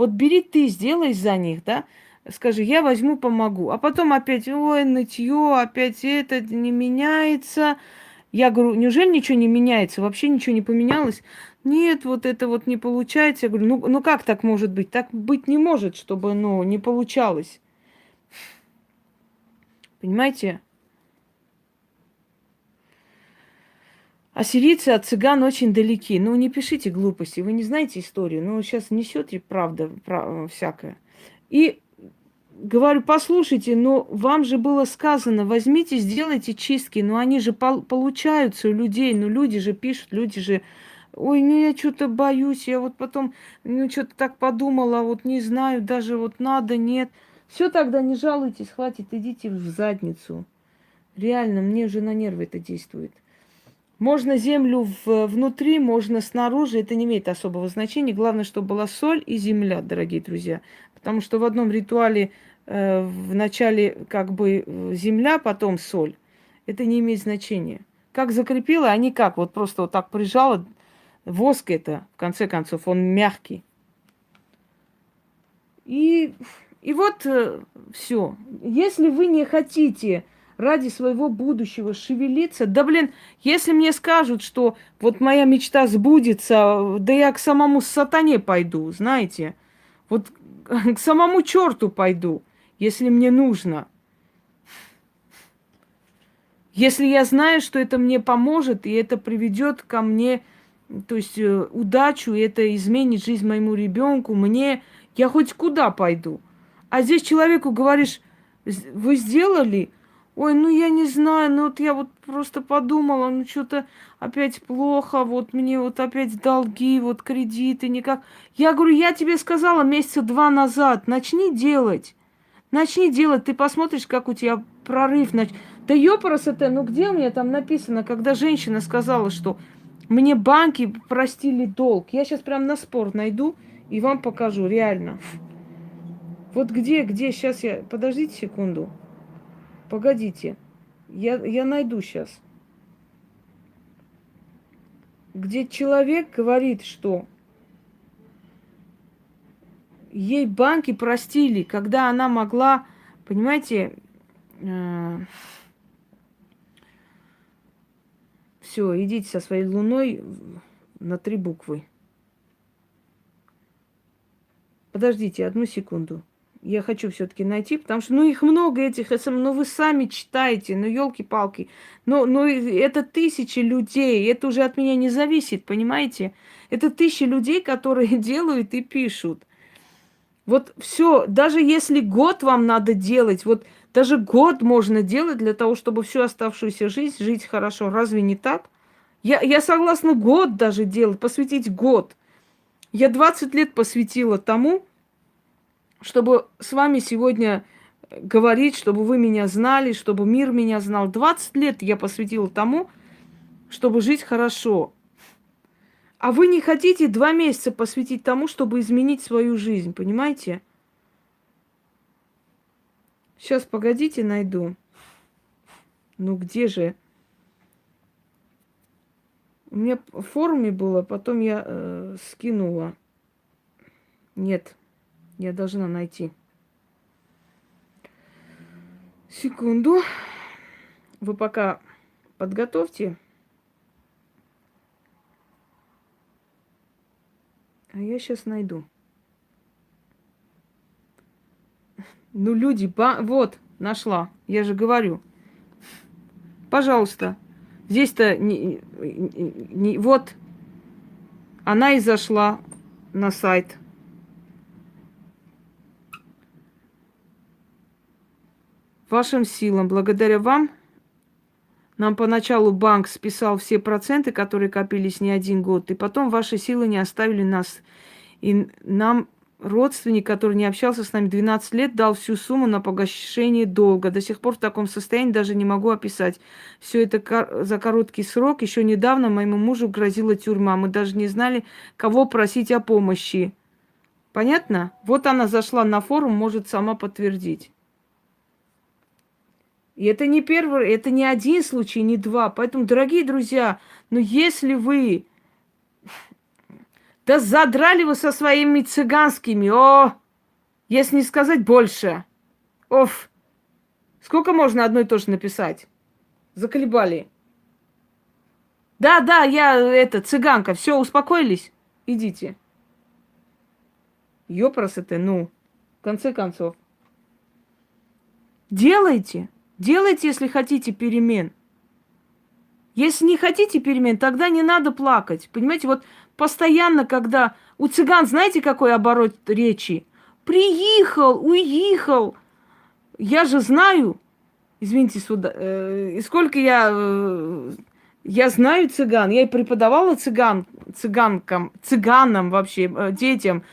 бери ты, сделай за них, да? Скажи, я возьму, помогу. А потом опять, ой, нытье, опять это не меняется. Я говорю, неужели ничего не меняется? Вообще ничего не поменялось? Нет, вот это вот не получается. Я говорю, ну как так может быть? Так быть не может, чтобы, ну, не получалось. Понимаете? А сирийцы от цыган очень далеки. Ну, не пишите глупости, вы не знаете историю. Ну, сейчас несете правда всякое. И говорю, послушайте, но вам же было сказано, возьмите, сделайте чистки. Но они же получаются у людей. Ну, люди же пишут, люди же... Ой, ну я что-то боюсь, я вот потом, ну что-то так подумала, вот не знаю, даже вот надо, нет. Все тогда не жалуйтесь, хватит, идите в задницу. Реально, мне уже на нервы это действует. Можно землю внутри, можно снаружи, это не имеет особого значения. Главное, чтобы была соль и земля, дорогие друзья. Потому что в одном ритуале в начале как бы земля, потом соль. Это не имеет значения. Как закрепила, а не как. Вот просто вот так прижала. Воск это, в конце концов, он мягкий. И, и вот все. Если вы не хотите ради своего будущего шевелиться, да блин, если мне скажут, что вот моя мечта сбудется, да я к самому сатане пойду, знаете, вот к самому черту пойду, если мне нужно. Если я знаю, что это мне поможет, и это приведет ко мне, то есть удачу, и это изменит жизнь моему ребенку, мне, я хоть куда пойду. А здесь человеку говоришь, вы сделали? Ой, ну я не знаю, ну вот я вот просто подумала, ну что-то опять плохо, вот мне вот опять долги, вот кредиты, никак. Я говорю, я тебе сказала месяца 2 назад, начни делать. Начни делать, ты посмотришь, как у тебя прорыв. Да ёпрст это, ну где у меня там написано, когда женщина сказала, что мне банки простили долг. Я сейчас прям на спор найду и вам покажу, реально. Вот где, сейчас я... Подождите секунду. Погодите. Я найду сейчас. Где человек говорит, что ей банки простили, когда она могла, понимаете, все, идите со своей луной на 3 буквы. Подождите одну секунду. Я хочу все-таки найти, потому что, ну, их много этих СМ, ну, вы сами читаете, ну, елки-палки. Ну, это тысячи людей, это уже от меня не зависит, понимаете? Это тысячи людей, которые делают и пишут. Вот все, даже если год вам надо делать, вот даже год можно делать для того, чтобы всю оставшуюся жизнь жить хорошо. Разве не так? Я согласна год даже делать, посвятить год. Я 20 лет посвятила тому, чтобы с вами сегодня говорить, чтобы вы меня знали, чтобы мир меня знал. 20 лет я посвятила тому, чтобы жить хорошо. А вы не хотите 2 месяца посвятить тому, чтобы изменить свою жизнь, понимаете? Сейчас, погодите, найду. Ну где же? У меня в форуме было, потом я скинула. Нет, я должна найти. Секунду. Вы пока подготовьте. А я сейчас найду. Ну, люди, вот, нашла. Я же говорю. Пожалуйста. Здесь-то вот она и зашла на сайт. Вашим силам, благодаря вам, нам поначалу банк списал все проценты, которые копились не 1 год, и потом ваши силы не оставили нас. И нам родственник, который не общался с нами 12 лет, дал всю сумму на погашение долга. До сих пор в таком состоянии даже не могу описать. Все это за короткий срок. Еще недавно моему мужу грозила тюрьма. Мы даже не знали, кого просить о помощи. Понятно? Вот она зашла на форум, может сама подтвердить. И это не первый, это не один случай, не 2. Поэтому, дорогие друзья, ну если вы... Да задрали вы со своими цыганскими, если не сказать больше. Оф, сколько можно одно и то же написать? Заколебали. Да, да, я это, цыганка. Все, успокоились? Идите. Ёпросы, ну, в конце концов. Делайте. Делайте, если хотите перемен. Если не хотите перемен, тогда не надо плакать. Понимаете, вот постоянно, когда у цыган, знаете, какой оборот речи? Приехал, уехал. Я же знаю, извините, сюда, и сколько я знаю цыган, я и преподавала цыганам вообще, детям,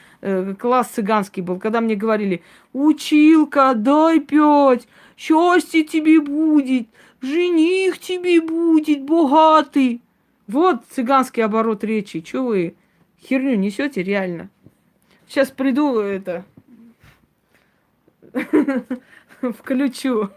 класс цыганский был, когда мне говорили, училка, дай 5, счастье тебе будет, жених тебе будет богатый. Вот цыганский оборот речи. Чего вы херню несете реально? Сейчас приду это включу.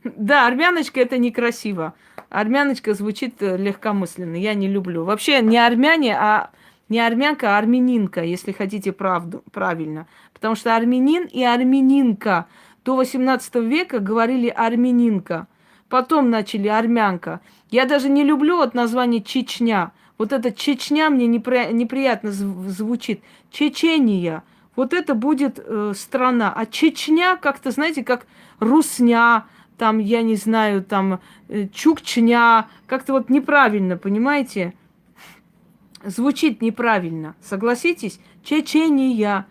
Да, армяночка это некрасиво. Армяночка звучит легкомысленно. Я не люблю. Вообще не армяне, а не армянка, а армянинка, если хотите правду, правильно. Потому что армянин и армянинка до 18 века говорили армянинка. Потом начали армянка. Я даже не люблю вот название Чечня. Вот это Чечня мне неприятно звучит. Чечения. Вот это будет страна. А Чечня как-то, знаете, как Русня, там, я не знаю, там, Чукчня. Как-то вот неправильно, понимаете? Звучит неправильно. Согласитесь? Чечения,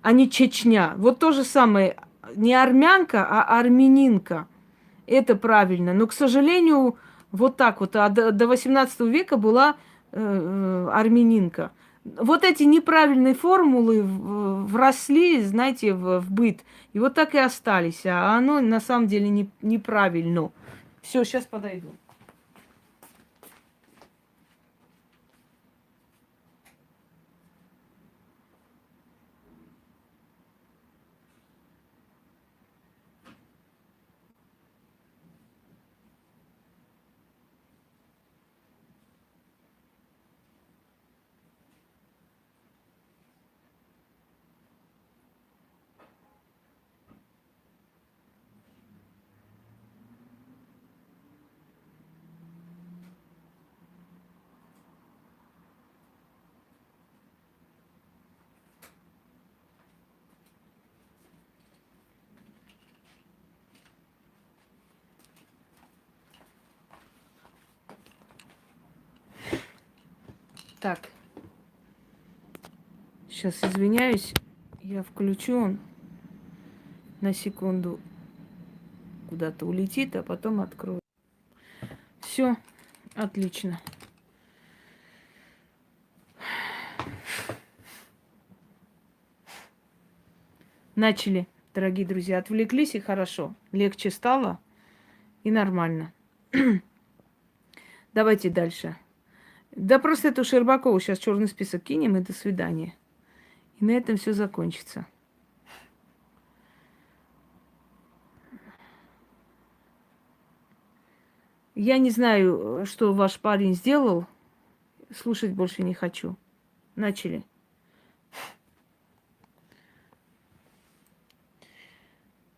а не Чечня. Вот то же самое. Не армянка, а армянинка. Это правильно. Но, к сожалению, вот так вот. А до 18 века была армянинка. Вот эти неправильные формулы вросли, знаете, в быт. И вот так и остались. А оно на самом деле неправильно. Все, сейчас подойду. Так. Сейчас извиняюсь. Я включу он. На секунду куда-то улетит, а потом открою. Все, отлично. Начали, дорогие друзья. Отвлеклись, и хорошо. Легче стало, и нормально. Давайте дальше. Да просто эту Щербакову сейчас черный список кинем, и до свидания. И на этом все закончится. Я не знаю, что ваш парень сделал. Слушать больше не хочу. Начали.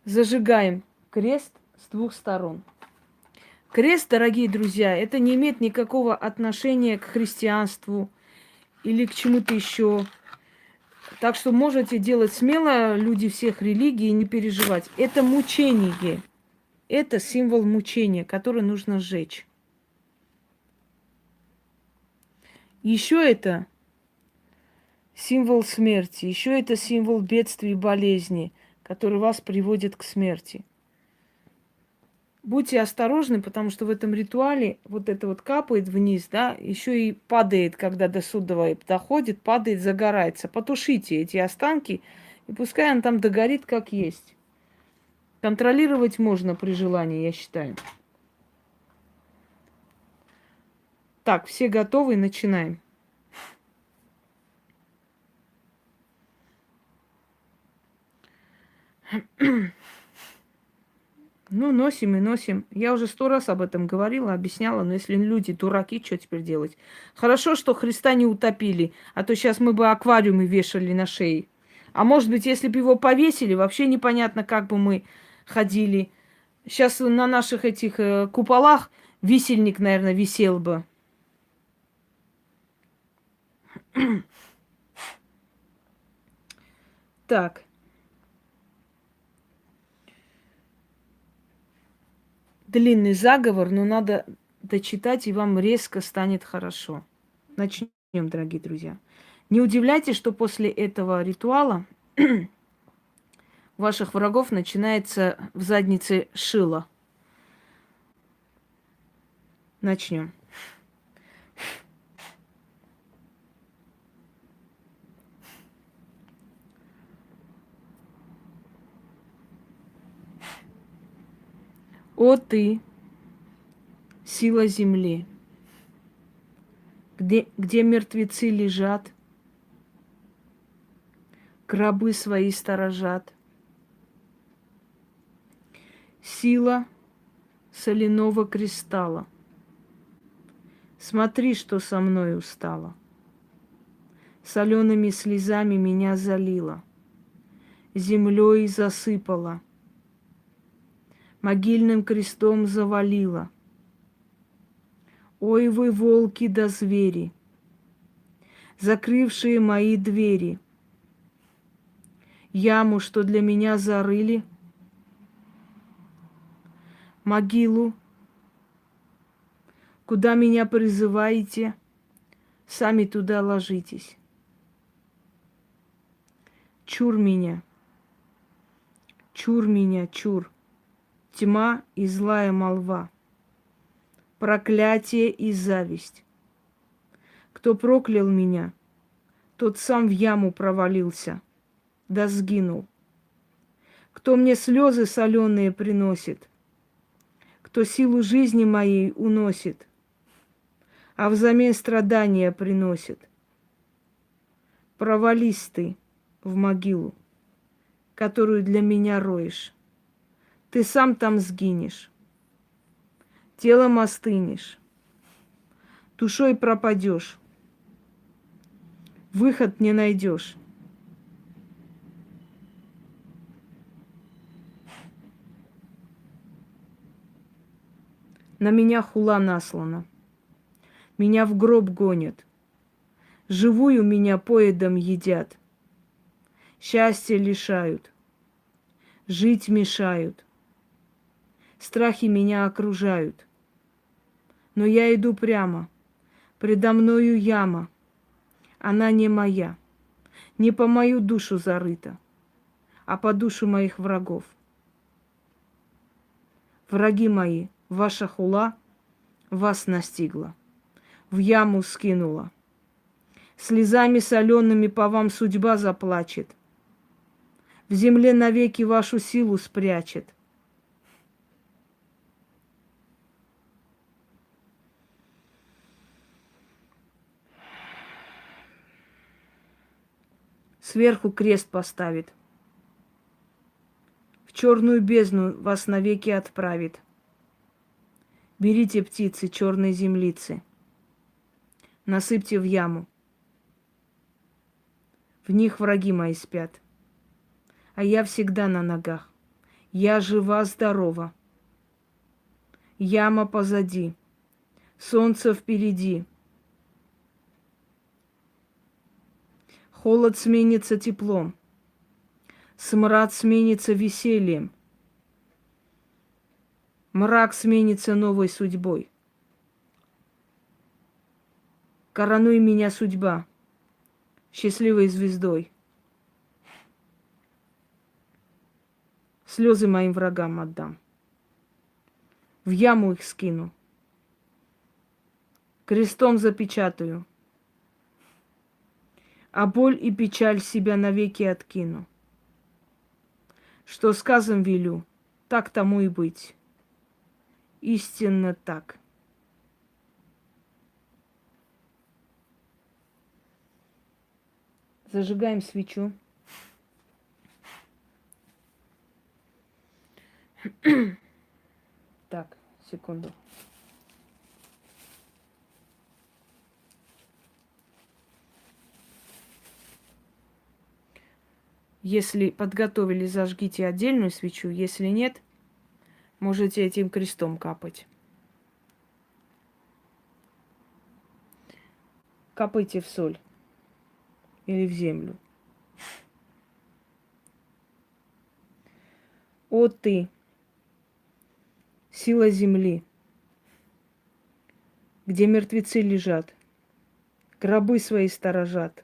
Зажигаем крест с двух сторон. Крест, дорогие друзья, это не имеет никакого отношения к христианству или к чему-то еще. Так что можете делать смело, люди всех религий, и не переживать. Это мучение. Это символ мучения, который нужно сжечь. Еще это символ смерти. Еще это символ бедствий и болезни, который вас приводит к смерти. Будьте осторожны, потому что в этом ритуале вот это вот капает вниз, да, еще и падает, когда до суда доходит, падает, загорается. Потушите эти останки, и пускай он там догорит, как есть. Контролировать можно при желании, я считаю. Так, все готовы, начинаем. Ну, носим и носим. Я уже 100 раз об этом говорила, объясняла, но если люди дураки, что теперь делать? Хорошо, что Христа не утопили, а то сейчас мы бы аквариумы вешали на шее. А может быть, если бы его повесили, вообще непонятно, как бы мы ходили. Сейчас на наших этих куполах висельник, наверное, висел бы. Так. Длинный заговор, но надо дочитать, и вам резко станет хорошо. Начнем, дорогие друзья. Не удивляйтесь, что после этого ритуала у ваших врагов начинается в заднице шило. Начнем. О ты, сила земли, где мертвецы лежат, гробы свои сторожат, сила соляного кристалла, смотри, что со мной устало. Солеными слезами меня залила, землей засыпала, могильным крестом завалила. Ой, вы, волки да звери, закрывшие мои двери, яму, что для меня зарыли, могилу, куда меня призываете, сами туда ложитесь. Чур меня, чур, тьма и злая молва, проклятие и зависть. Кто проклял меня, тот сам в яму провалился, да сгинул. Кто мне слезы соленые приносит, кто силу жизни моей уносит, а взамен страдания приносит. Провались ты в могилу, которую для меня роешь. Ты сам там сгинешь, телом остынешь, душой пропадешь, выход не найдешь. На меня хула наслана, меня в гроб гонят, живую меня поедом едят, счастье лишают, жить мешают, страхи меня окружают. Но я иду прямо, предо мною яма, она не моя, не по мою душу зарыта, а по душу моих врагов. Враги мои, ваша хула вас настигла, в яму скинула. Слезами солеными по вам судьба заплачет, в земле навеки вашу силу спрячет. Сверху крест поставит, в черную бездну вас навеки отправит. Берите, птицы, черной землицы, насыпьте в яму. В них враги мои спят, а я всегда на ногах. Я жива-здорова. Яма позади, солнце впереди. Холод сменится теплом, смрад сменится весельем, мрак сменится новой судьбой. Коронуй меня, судьба, счастливой звездой. Слезы моим врагам отдам, в яму их скину, крестом запечатаю, а боль и печаль себя навеки откину. Что сказом велю, так тому и быть. Истинно так. Зажигаем свечу. Так, секунду. Если подготовили, зажгите отдельную свечу. Если нет, Можете этим крестом капать. Капайте в соль или в землю. О ты, сила земли, где мертвецы лежат, гробы свои сторожат.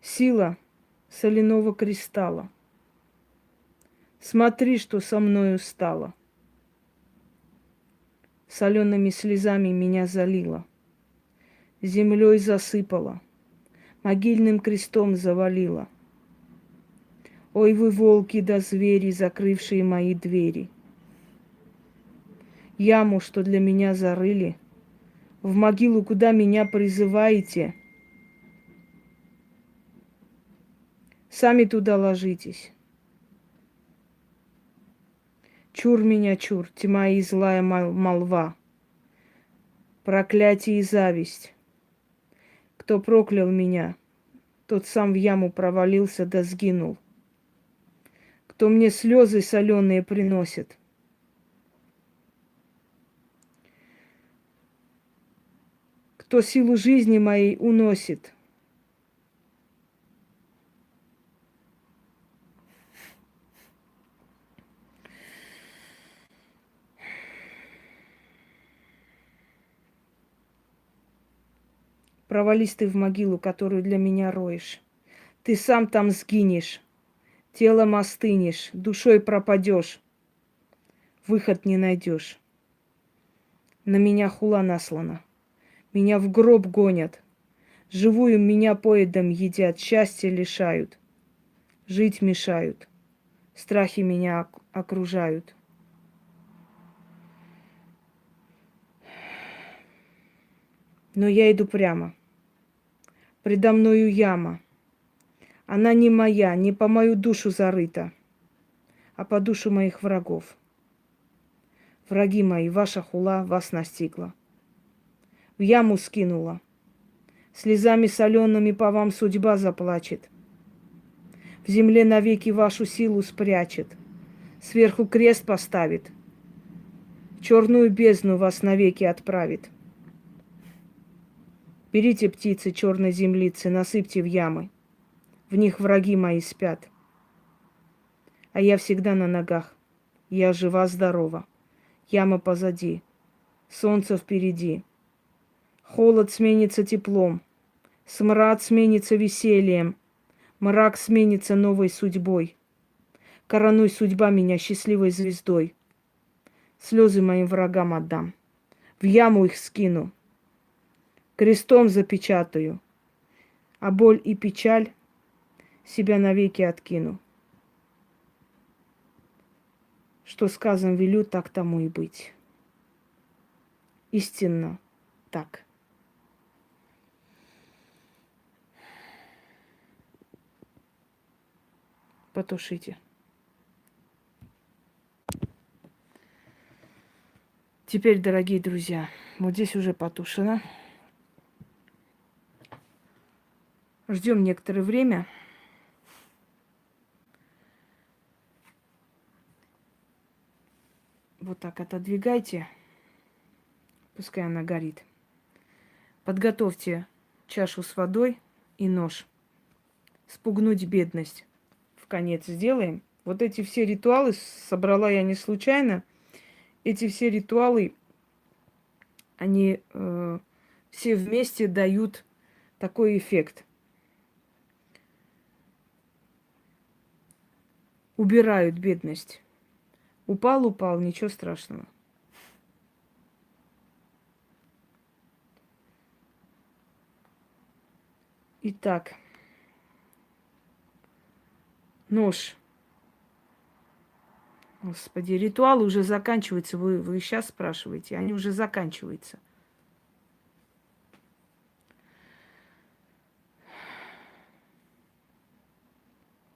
Сила соляного кристалла, смотри, что со мною стало. Солеными слезами меня залило, землей засыпала, могильным крестом завалила. Ой, вы, волки да звери, закрывшие мои двери. Яму, что для меня зарыли, в могилу, куда меня призываете, сами туда ложитесь. Чур меня, чур, тьма и злая молва, проклятие и зависть. Кто проклял меня, тот сам в яму провалился да сгинул. Кто мне слезы соленые приносит, кто силу жизни моей уносит. Провались ты в могилу, которую для меня роешь. Ты сам там сгинешь, телом остынешь, душой пропадешь, выход не найдешь. На меня хула наслана, меня в гроб гонят, живую меня поедом едят, счастья лишают, жить мешают, страхи меня окружают. Но я иду прямо, предо мною яма. Она не моя, не по мою душу зарыта, а по душу моих врагов. Враги мои, ваша хула вас настигла. В яму скинула. Слезами солеными по вам судьба заплачет. В земле навеки вашу силу спрячет. Сверху крест поставит. В черную бездну вас навеки отправит. Берите, птицы черной землицы, насыпьте в ямы. В них враги мои спят. А я всегда на ногах. Я жива-здорова. Яма позади. Солнце впереди. Холод сменится теплом. Смрад сменится весельем. Мрак сменится новой судьбой. Коронуй, судьба, меня счастливой звездой. Слезы моим врагам отдам. В яму их скину. Крестом запечатаю. А боль и печаль себя навеки откину. Что сказан велю, так тому и быть. Истинно так. Потушите. Теперь, дорогие друзья, вот здесь уже потушено. Ждем некоторое время. Вот так отодвигайте. Пускай она горит. Подготовьте чашу с водой и нож. Спугнуть бедность. В конец сделаем. Вот эти все ритуалы собрала я не случайно. Эти все ритуалы, они все вместе дают такой эффект. Убирают бедность. Упал, ничего страшного. Итак, нож. Господи, ритуалы уже заканчиваются. Вы сейчас спрашиваете, они уже заканчиваются.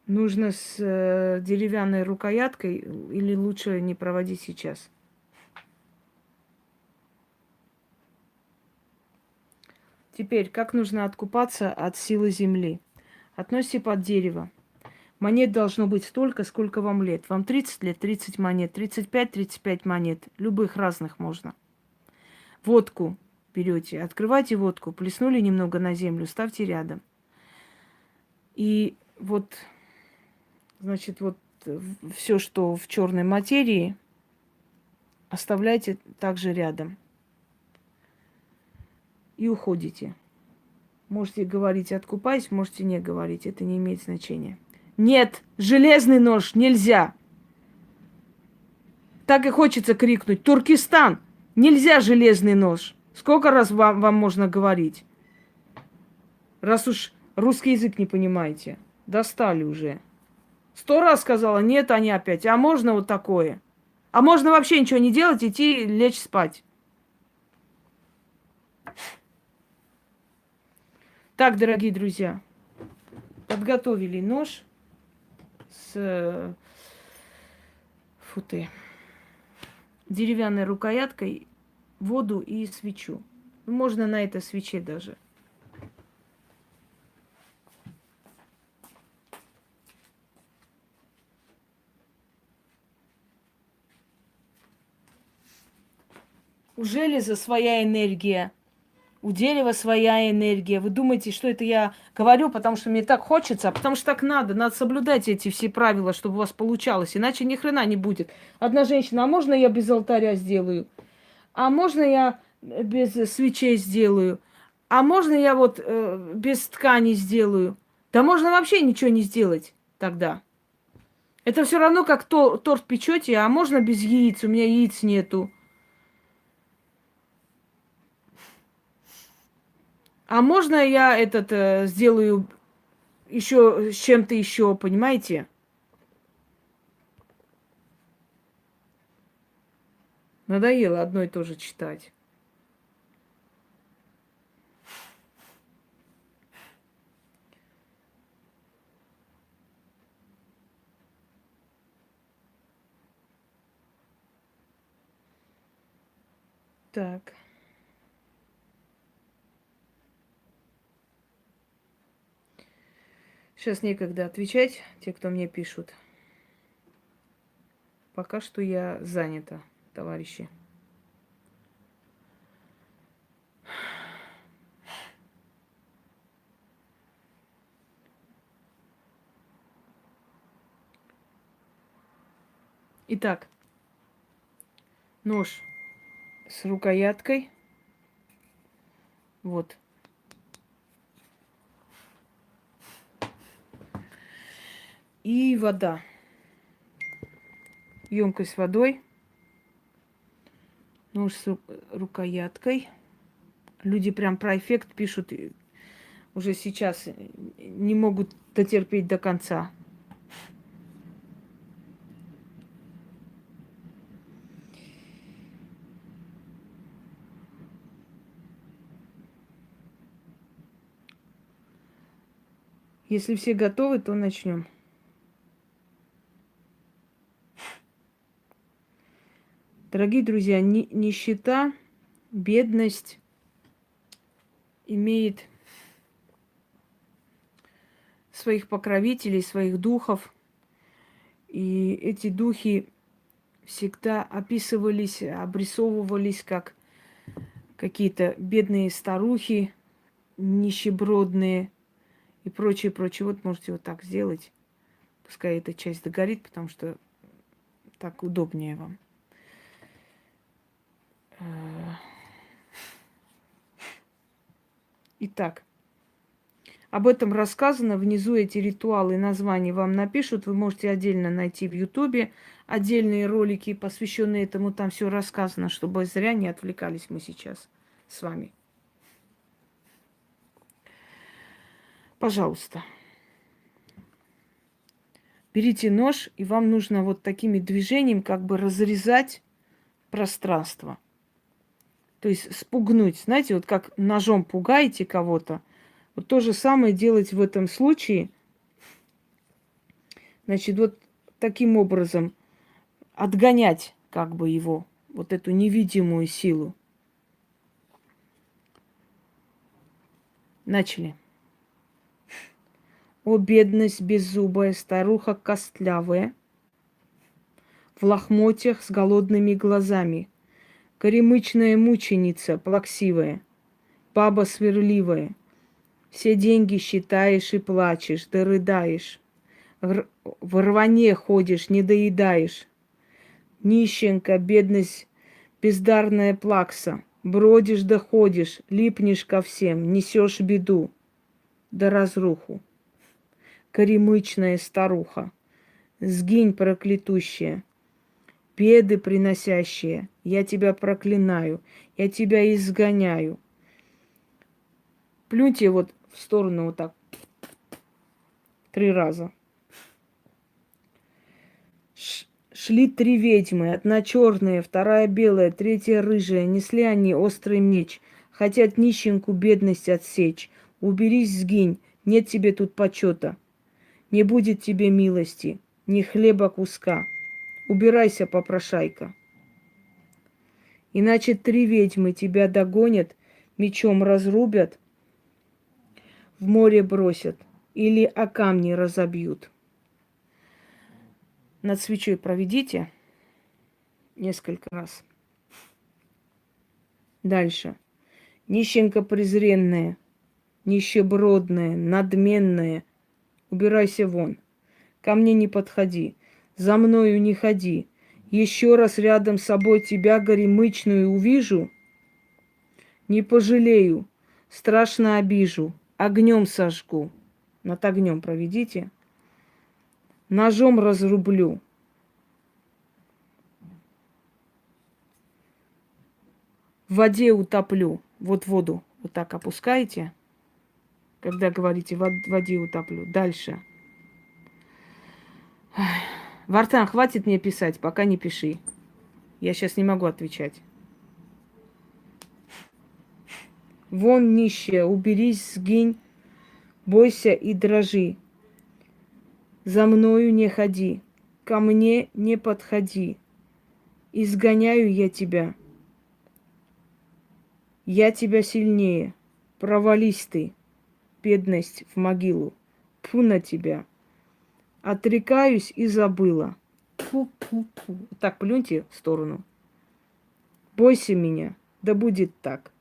Нужно с деревянной рукояткой или лучше не проводить сейчас? Теперь, как нужно откупаться от силы земли? Относите под дерево. Монет должно быть столько, сколько вам лет. Вам 30 лет, 30 монет, 35 монет. Любых разных можно. Водку берете, открывайте водку, плеснули немного на землю, ставьте рядом. И вот, значит, вот все, что в черной материи, оставляйте также рядом. И уходите. Можете говорить «откупаюсь», можете не говорить. Это не имеет значения. Нет, железный нож нельзя. Так и хочется крикнуть: Туркестан, нельзя железный нож. Сколько раз вам можно говорить? Раз уж русский язык не понимаете. Достали уже. 100 раз сказала, нет, они опять. А можно вот такое? А можно вообще ничего не делать, идти лечь спать. Так, дорогие друзья, подготовили нож с деревянной рукояткой, воду и свечу. Можно на этой свече даже. У железа своя энергия, у дерева своя энергия. Вы думаете, что это я говорю, потому что мне так хочется, а потому что так надо. Надо соблюдать эти все правила, чтобы у вас получалось. Иначе ни хрена не будет. Одна женщина: а можно я без алтаря сделаю? А можно я без свечей сделаю? А можно я вот без ткани сделаю? Да можно вообще ничего не сделать тогда. Это все равно, как торт печете, а можно без яиц? У меня яиц нету. А можно я сделаю еще с чем-то еще, понимаете? Надоело одно и то же читать. Так. Сейчас некогда отвечать, те, кто мне пишут. Пока что я занята, товарищи. Итак, нож с рукояткой. Вот. И вода. Емкость с водой. Нож с рукояткой. Люди прям про эффект пишут уже сейчас. Не могут дотерпеть до конца. Если все готовы, то начнем. Дорогие друзья, нищета, бедность имеет своих покровителей, своих духов. И эти духи всегда описывались, обрисовывались как какие-то бедные старухи, нищебродные и прочее, прочее. Вот можете вот так сделать. Пускай эта часть догорит, потому что так удобнее вам. Итак, об этом рассказано. Внизу эти ритуалы и названия вам напишут. Вы можете отдельно найти в Ютубе отдельные ролики, посвященные этому. Там все рассказано, чтобы зря не отвлекались мы сейчас с вами. Пожалуйста. Берите нож, и вам нужно вот такими движениями как бы разрезать пространство. То есть спугнуть. Знаете, вот как ножом пугаете кого-то, вот то же самое делать в этом случае. Значит, вот таким образом отгонять как бы его, вот эту невидимую силу. Начали. О, бедность беззубая, старуха костлявая, в лохмотьях с голодными глазами, горемычная мученица плаксивая, баба свирливая, все деньги считаешь и плачешь, да рыдаешь, в рване ходишь, не доедаешь, нищенка, бедность, бездарная плакса, бродишь да ходишь, липнешь ко всем, несешь беду да разруху. Горемычная старуха, сгинь, проклятущая, беды приносящие, я тебя проклинаю, я тебя изгоняю. Плюньте вот в сторону вот так 3 раза. Шли 3 ведьмы, одна черная, вторая белая, третья рыжая. Несли они острый меч, хотят нищенку бедность отсечь. Уберись, сгинь, нет тебе тут почета. Не будет тебе милости, ни хлеба куска. Убирайся, попрошайка. Иначе 3 ведьмы тебя догонят, мечом разрубят, в море бросят или о камни разобьют. Над свечой проведите несколько раз. Дальше. Нищенка презренная, нищебродная, надменная, убирайся вон. Ко мне не подходи, за мною не ходи. Еще раз рядом с собой тебя горемычную увижу, не пожалею, страшно обижу, огнем сожгу. Над огнем проведите. Ножом разрублю. В воде утоплю. Вот воду вот так опускаете, когда говорите в воде утоплю. Дальше. Вартан, хватит мне писать, пока не пиши. Я сейчас не могу отвечать. Вон, нищая, уберись, сгинь, бойся и дрожи. За мною не ходи, ко мне не подходи. Изгоняю я тебя. Я тебя сильнее. Провались ты, бедность, в могилу. Тьфу на тебя. Отрекаюсь и забыла. Фу-фу-фу. Так, плюньте в сторону. Бойся меня, да будет так.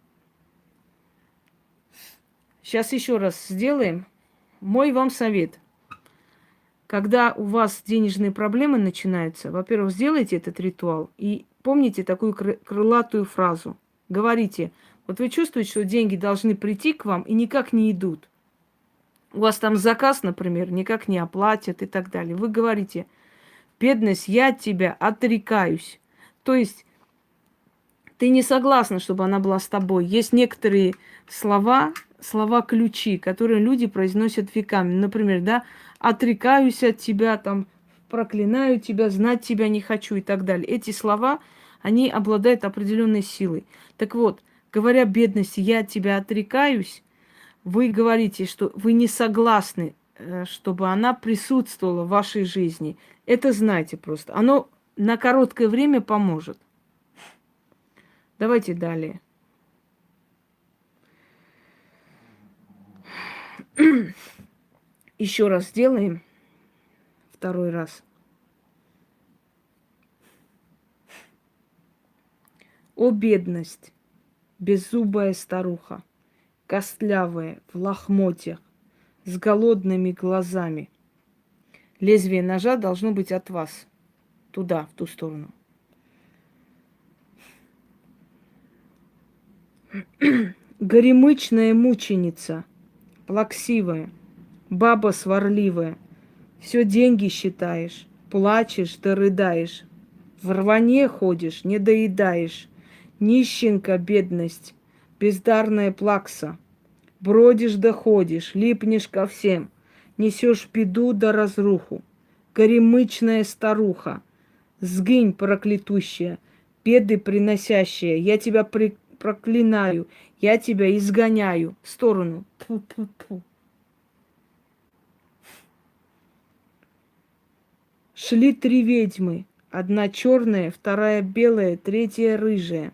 Сейчас еще раз сделаем. Мой вам совет. Когда у вас денежные проблемы начинаются, во-первых, сделайте этот ритуал и помните такую крылатую фразу. Говорите, вот вы чувствуете, что деньги должны прийти к вам и никак не идут. У вас там заказ, например, никак не оплатят и так далее. Вы говорите, бедность, я от тебя отрекаюсь. То есть ты не согласна, чтобы она была с тобой. Есть некоторые слова-ключи, которые люди произносят веками. Например, да, отрекаюсь от тебя, там, проклинаю тебя, знать тебя не хочу и так далее. Эти слова, они обладают определенной силой. Так вот, говоря бедности, я от тебя отрекаюсь, вы говорите, что вы не согласны, чтобы она присутствовала в вашей жизни. Это знайте просто. Оно на короткое время поможет. Давайте далее. Еще раз сделаем. Второй раз. О, бедность, беззубая старуха, костлявая, в лохмотьях, с голодными глазами. Лезвие ножа должно быть от вас. Туда, в ту сторону. Горемычная мученица, плаксивая, баба сварливая, все деньги считаешь, плачешь да рыдаешь, в рване ходишь, не доедаешь, нищенка бедность, бездарная плакса, бродишь да ходишь, липнешь ко всем, несешь беду да разруху, горемычная старуха, сгинь, проклятущая, беды приносящая, я тебя проклинаю, я тебя изгоняю в сторону. Тьфу-тьфу-тьфу. Шли 3 ведьмы, одна черная, вторая белая, третья рыжая.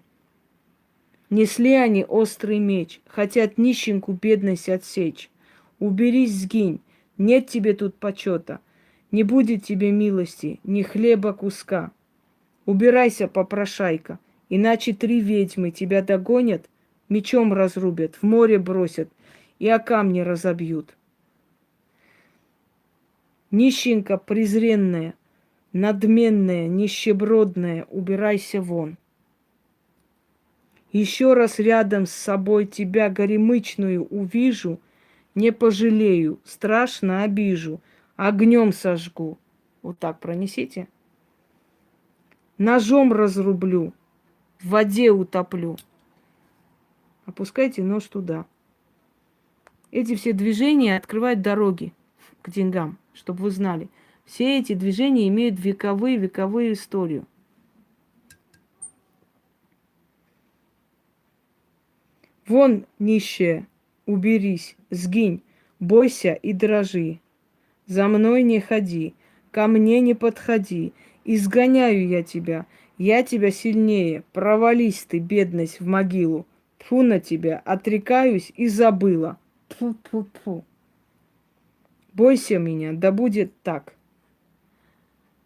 Несли они острый меч, хотят нищенку бедность отсечь. Уберись, сгинь, Нет тебе тут почета, не будет тебе милости, ни хлеба куска. Убирайся, попрошайка, иначе 3 ведьмы тебя догонят, мечом разрубят, в море бросят и о камни разобьют. Нищенка презренная, надменная, нищебродная, убирайся вон. Еще раз рядом с собой тебя горемычную увижу, не пожалею, страшно обижу, огнем сожгу. Вот так пронесите. Ножом разрублю, в воде утоплю. Опускайте нож туда. Эти все движения открывают дороги к деньгам, чтобы вы знали. Все эти движения имеют вековую историю. Вон, нищая, уберись, сгинь, бойся и дрожи. За мной не ходи, ко мне не подходи, изгоняю я тебя сильнее, провались ты, бедность, в могилу. Тьфу на тебя, отрекаюсь и забыла. Тьфу-тьфу-тьфу. Бойся меня, да будет так.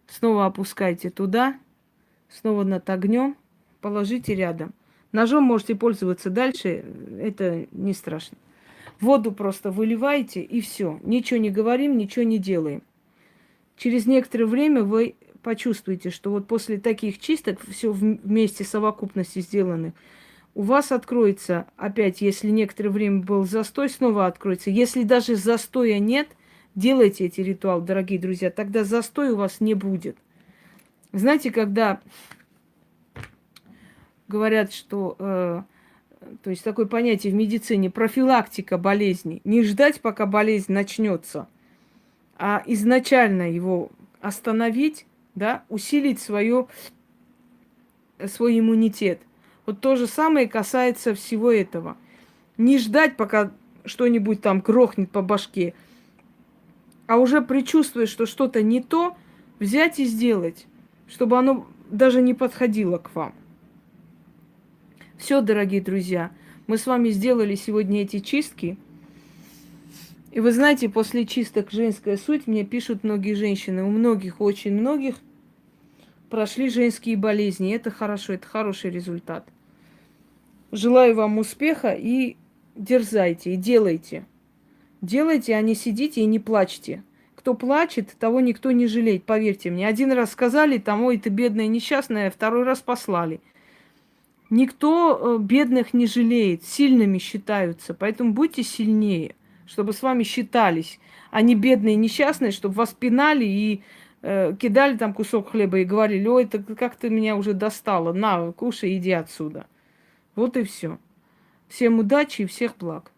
Снова опускайте туда, снова над огнем, положите рядом. Ножом можете пользоваться дальше, это не страшно. Воду просто выливаете и все. Ничего не говорим, ничего не делаем. Через некоторое время вы почувствуете, что вот после таких чисток, все вместе совокупности сделаны, у вас откроется, опять, если некоторое время был застой, снова откроется. Если даже застоя нет, делайте эти ритуалы, дорогие друзья, тогда застой у вас не будет. Знаете, когда говорят, что, то есть такое понятие в медицине, профилактика болезни, не ждать, пока болезнь начнется, а изначально его остановить, да, усилить свой иммунитет. Вот то же самое касается всего этого. Не ждать, пока что-нибудь там грохнет по башке, а уже предчувствуя, что что-то не то, взять и сделать, чтобы оно даже не подходило к вам. Все, дорогие друзья, мы с вами сделали сегодня эти чистки. И вы знаете, после чисток «Женская суть» мне пишут многие женщины, у многих, очень многих прошли женские болезни. И это хорошо, это хороший результат. Желаю вам успеха и дерзайте, и делайте. Делайте, а не сидите и не плачьте. Кто плачет, того никто не жалеет, поверьте мне. Один раз сказали, там, ой, ты бедная несчастная, второй раз послали. Никто бедных не жалеет, сильными считаются, поэтому будьте сильнее, чтобы с вами считались, а не бедные несчастные, чтобы вас пинали и кидали там кусок хлеба и говорили, ой, это как ты меня уже достала, на, кушай, иди отсюда. Вот и все. Всем удачи и всех благ.